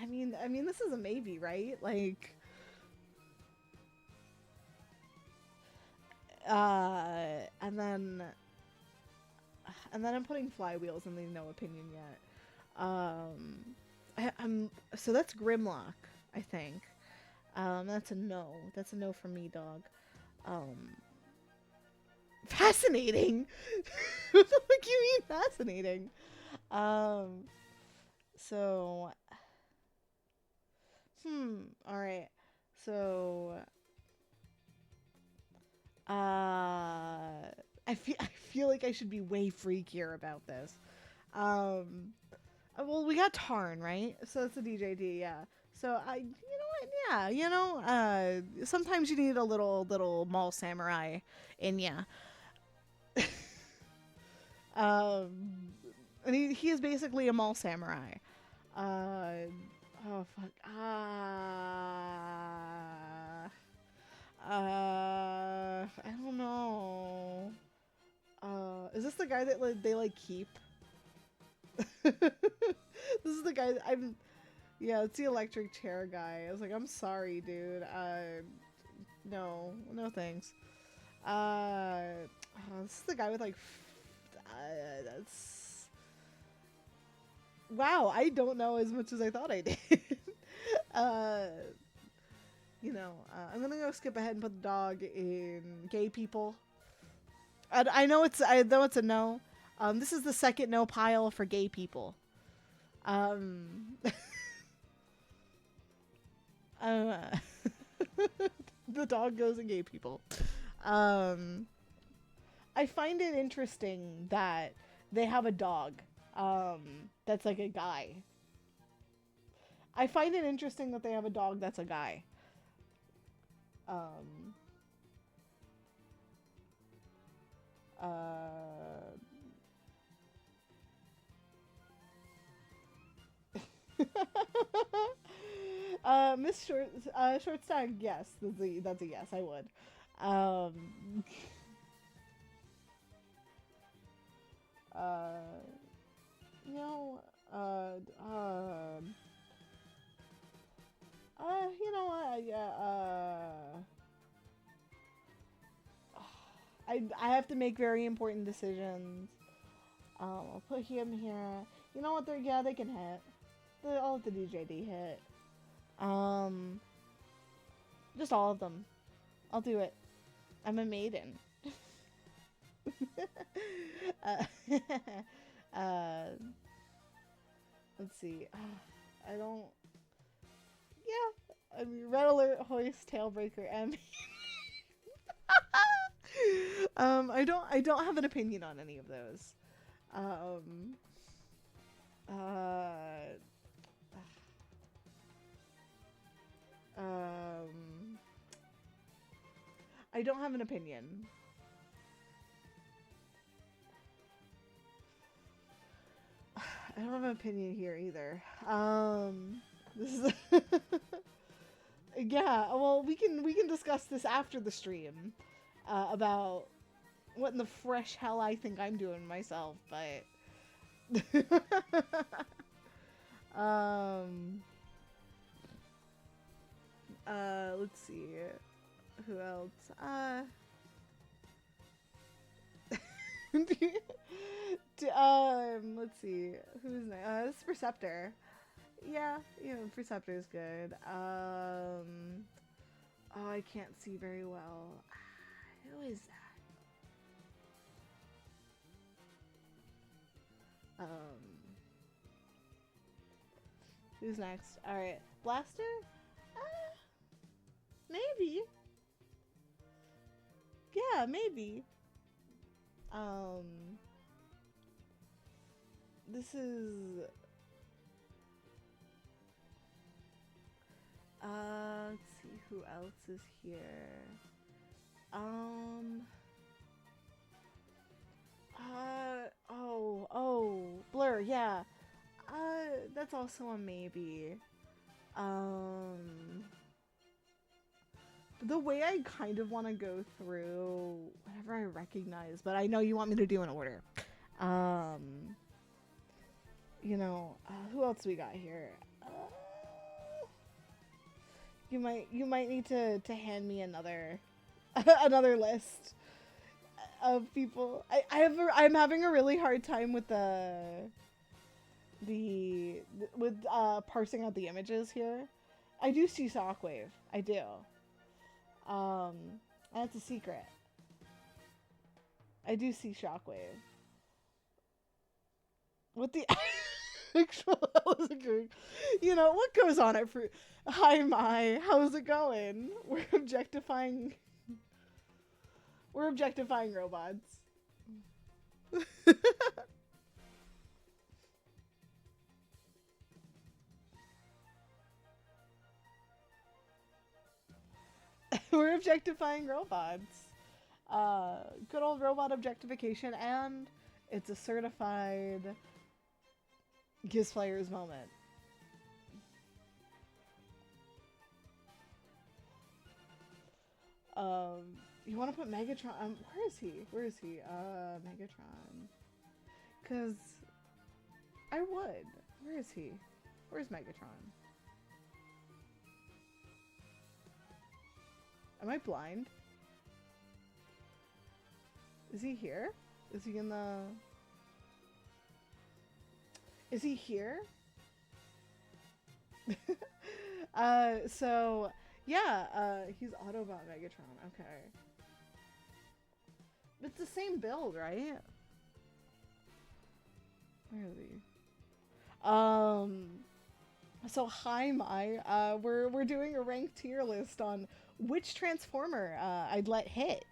mean, this is a maybe, right? Like, and then I'm putting flywheels in the no opinion yet. So that's Grimlock, I think. That's a no. That's a no for me, dog. Fascinating. What the fuck you mean fascinating? So, all right. So, I feel like I should be way freakier about this. Well, we got Tarn, right? So it's a DJD, yeah. So you know what? Yeah, sometimes you need a little mall samurai in ya. And he is basically a mall samurai. Oh fuck. I don't know. Is this the guy that they keep? This is the guy that yeah, it's the electric chair guy. I was like, I'm sorry, dude. No thanks. This is the guy with that's. Wow, I don't know as much as I thought I did. I'm gonna go skip ahead and put the dog in gay people. I know it's a no. This is the second no pile for gay people. The dog goes in gay people. I find it interesting that they have a dog that's like a guy. I find it interesting that they have a dog that's a guy. Miss Short Stack, yes, that's a yes. I would. You know, you know what? I have to make very important decisions. I'll put him here. You know what? They can hit. All of the DJD hit. Just all of them. I'll do it. I'm a maiden. Let's see. I don't. Yeah. I mean, red alert, hoist, tailbreaker, M. I don't have an opinion on any of those. I don't have an opinion. I don't have an opinion here either. This is yeah. Well, we can discuss this after the stream about what in the fresh hell I think I'm doing myself, but let's see who else. Let's see who's next. This is Perceptor. Yeah, Perceptor's good. Oh, I can't see very well. Who is that? Who's next? All right, Blaster. Maybe. Yeah, maybe. This is. Let's see who else is here. Oh, Blur, yeah. That's also a maybe. The way I kind of want to go through whatever I recognize, but I know you want me to do in order. Um, who else we got here? You might need to hand me another another list of people. I'm having a really hard time with parsing out the images here. I do see Shockwave. I do. That's a secret. I do see Shockwave. What the actual hell is it going? What goes on at Fruit? Hi, Mai. How's it going? We're objectifying robots. We're objectifying robots. Good old robot objectification, and it's a certified Giz Players moment. You want to put Megatron? Where is he? Megatron. Cause I would. Where is he? Where's Megatron? Am I blind? Is he here? Is he in the... Is he here? So, yeah, he's Autobot Megatron. Okay. It's the same build, right? Where is he? So hi, Mai. We're doing a ranked tier list on which Transformer I'd let hit.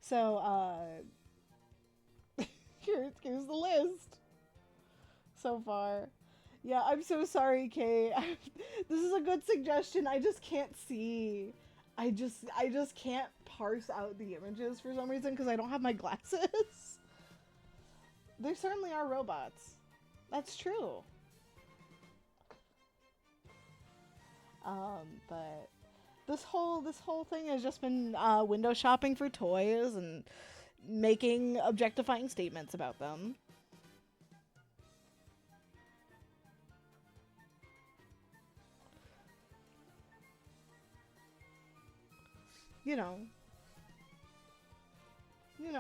So here's the list so far. Yeah, I'm so sorry, Kay. This is a good suggestion. I just can't see. I just can't parse out the images for some reason because I don't have my glasses. They certainly are robots. That's true. But this whole thing has just been window shopping for toys and making objectifying statements about them. You know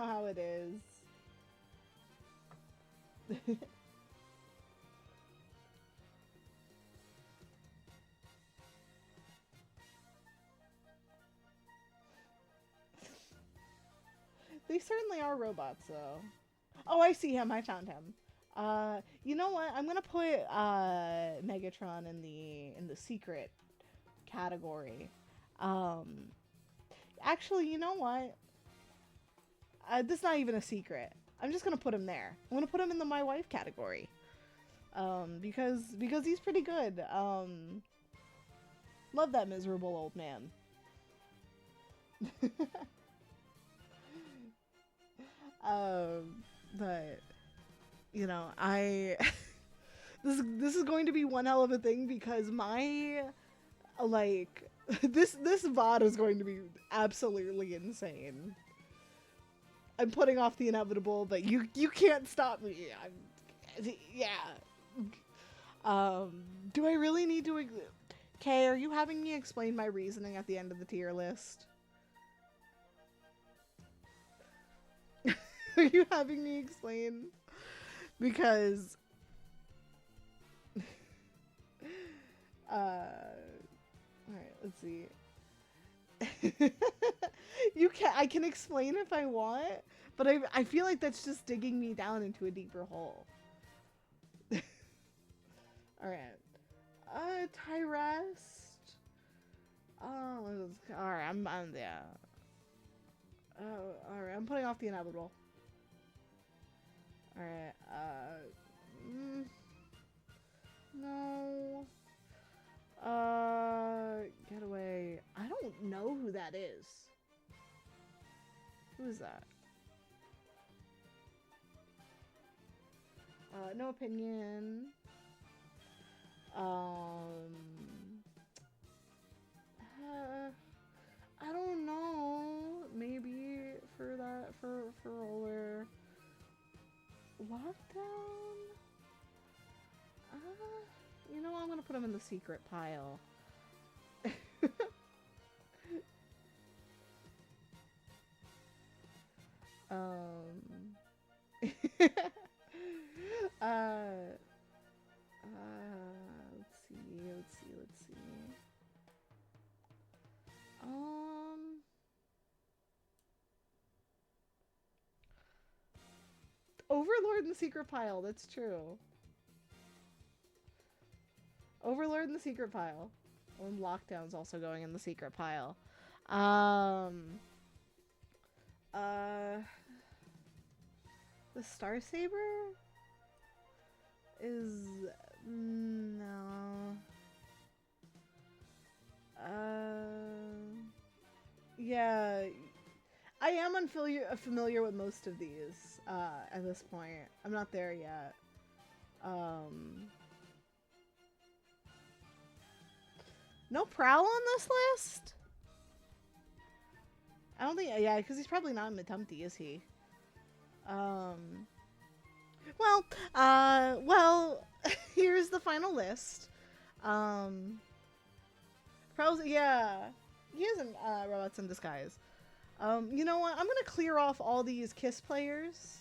how it is. They certainly are robots, though. Oh, I see him. I found him. You know what? I'm gonna put Megatron in the secret category. Actually, you know what? This is not even a secret. I'm just gonna put him there. I'm gonna put him in the my wife category. Because he's pretty good. Love that miserable old man. But I this is going to be one hell of a thing because my this VOD is going to be absolutely insane. I'm putting off the inevitable, but you can't stop me. Yeah. Do I really need to? Kay, are you having me explain my reasoning at the end of the tier list? Are you having me explain? Because alright, let's see. I can explain if I want, but I feel like that's just digging me down into a deeper hole. Alright. Tyrest. Oh, alright, I'm there. Oh, alright, I'm putting off the inevitable. Alright, no. Get away. I don't know who that is. Who is that? No opinion. gonna put him in the secret pile. uh, let's see. Overlord in the secret pile, that's true. Overlord in the secret pile. And Lockdown's also going in the secret pile. The Star Saber is no. Yeah, I am familiar with most of these at this point. I'm not there yet. No Prowl on this list? I don't think, yeah, because he's probably not in Matumti, is he? Well, here's the final list. Probably, yeah, he isn't Robots in Disguise. You know what? I'm gonna clear off all these Kiss players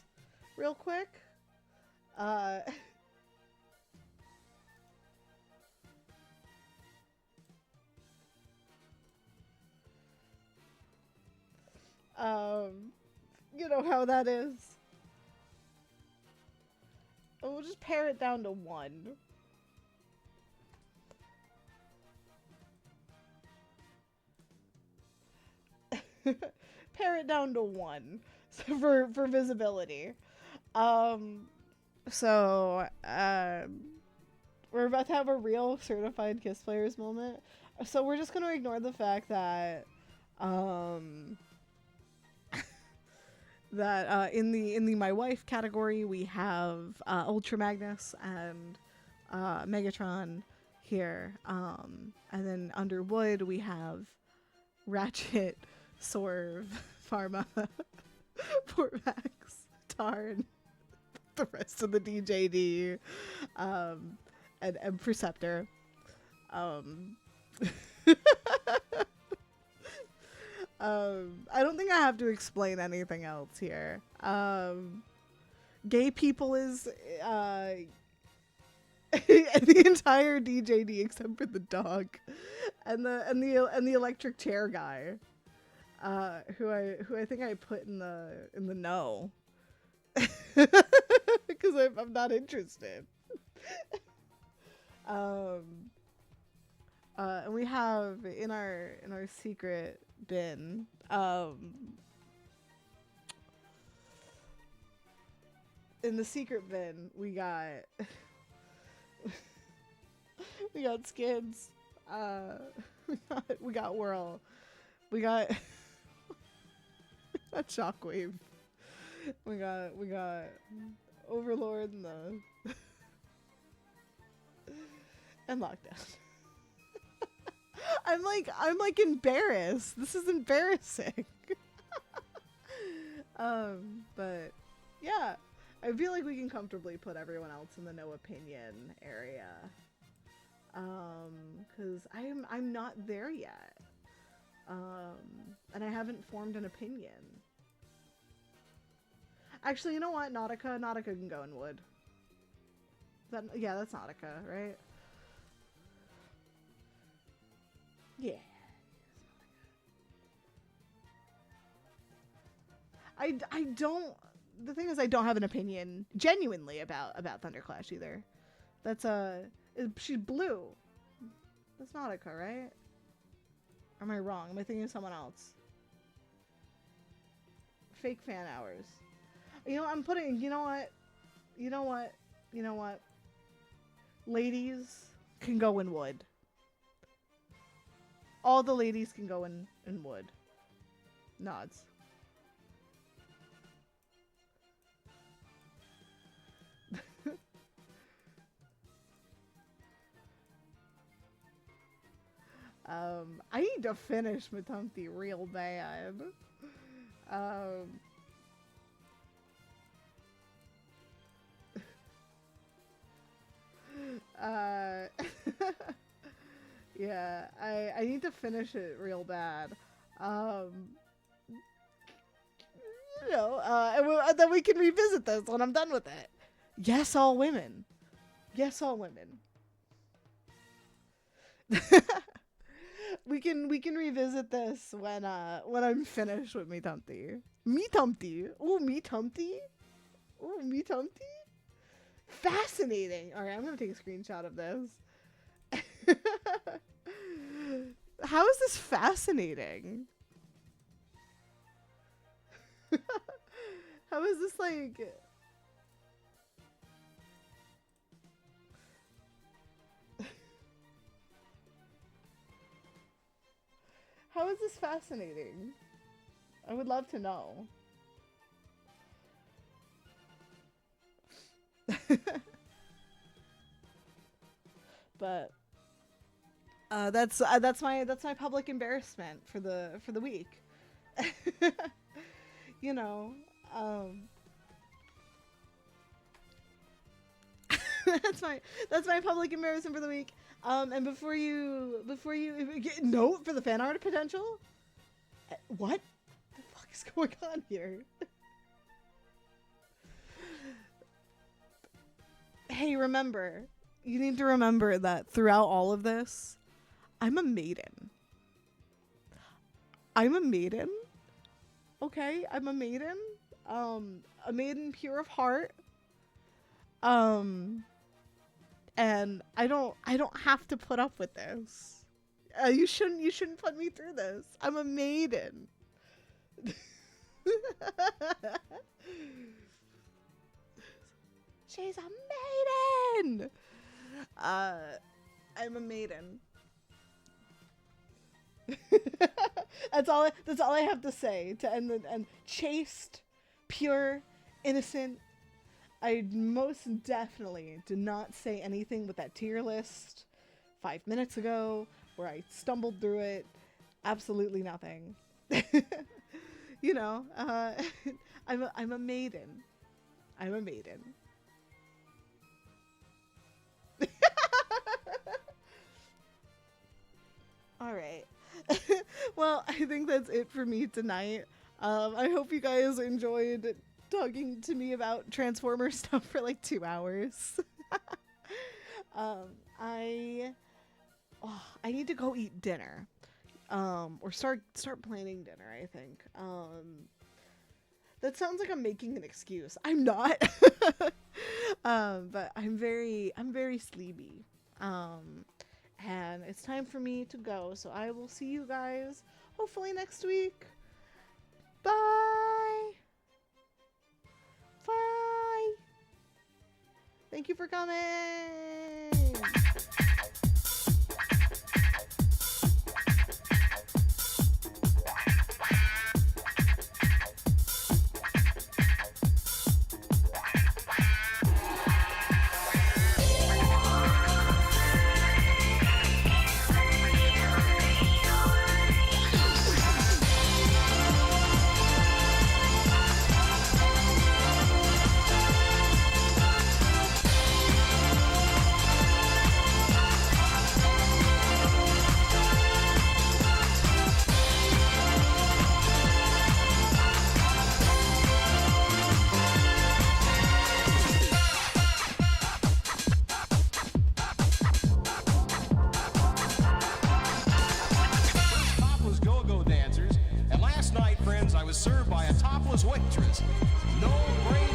real quick. You know how that is. We'll just pare it down to 1. Pare it down to 1 for visibility. So we're about to have a real certified Kiss players moment. So we're just going to ignore the fact that in the my wife category we have Ultra Magnus and Megatron here, and then under Wood we have Ratchet, Sorv, Pharma, Portmax, Tarn, the rest of the DJD, and Perceptor. I don't think I have to explain anything else here. Gay people is the entire DJD except for the dog, and the electric chair guy, who I think I put in the no, because I'm not interested. And we have in our secret bin, in the secret bin we got we got Skids, we got Whirl, we got Shockwave, we got Overlord and and Lockdown. I'm like embarrassed. This is embarrassing. But yeah, I feel like we can comfortably put everyone else in the no opinion area. Cause I'm not there yet. And I haven't formed an opinion. Actually, you know what? Nautica can go in Wood. Yeah, that's Nautica, right? Yeah. I don't. The thing is, I don't have an opinion genuinely about Thunderclash either. That's she's blue. That's Nautica, right? Or am I wrong? Am I thinking of someone else? Fake fan hours. You know, I'm putting. You know what? Ladies can go in Wood. All the ladies can go in Wood. Nods. I need to finish Matumti real bad. Yeah, I need to finish it real bad. And then we can revisit this when I'm done with it. Yes, all women. Yes, all women. we can revisit this when I'm finished with Meat Humpty. Meat Humpty. Ooh, Meat Humpty. Ooh, Meat Humpty. Fascinating. All right, I'm gonna take a screenshot of this. How is this fascinating? How is this like? How is this fascinating? I would love to know. But that's my public embarrassment for the week. You know, that's my public embarrassment for the week. And before you note for the fan art potential, what the fuck is going on here? Hey, remember, you need to remember that throughout all of this, I'm a maiden. I'm a maiden. Okay, I'm a maiden. A maiden pure of heart. And I don't have to put up with this. You shouldn't put me through this. I'm a maiden. She's a maiden. I'm a maiden. That's all I have to say to end the and chaste, pure, innocent. I most definitely did not say anything with that tier list 5 minutes ago where I stumbled through it. Absolutely nothing. You know, I'm a maiden. I'm a maiden. All right. Well, I think that's it for me tonight. I hope you guys enjoyed talking to me about Transformer stuff for like 2 hours. I need to go eat dinner. Or start planning dinner, I think. That sounds like I'm making an excuse. I'm not. But I'm very sleepy. And it's time for me to go. So I will see you guys hopefully next week. Bye. Bye. Thank you for coming. Served by a topless waitress. No brain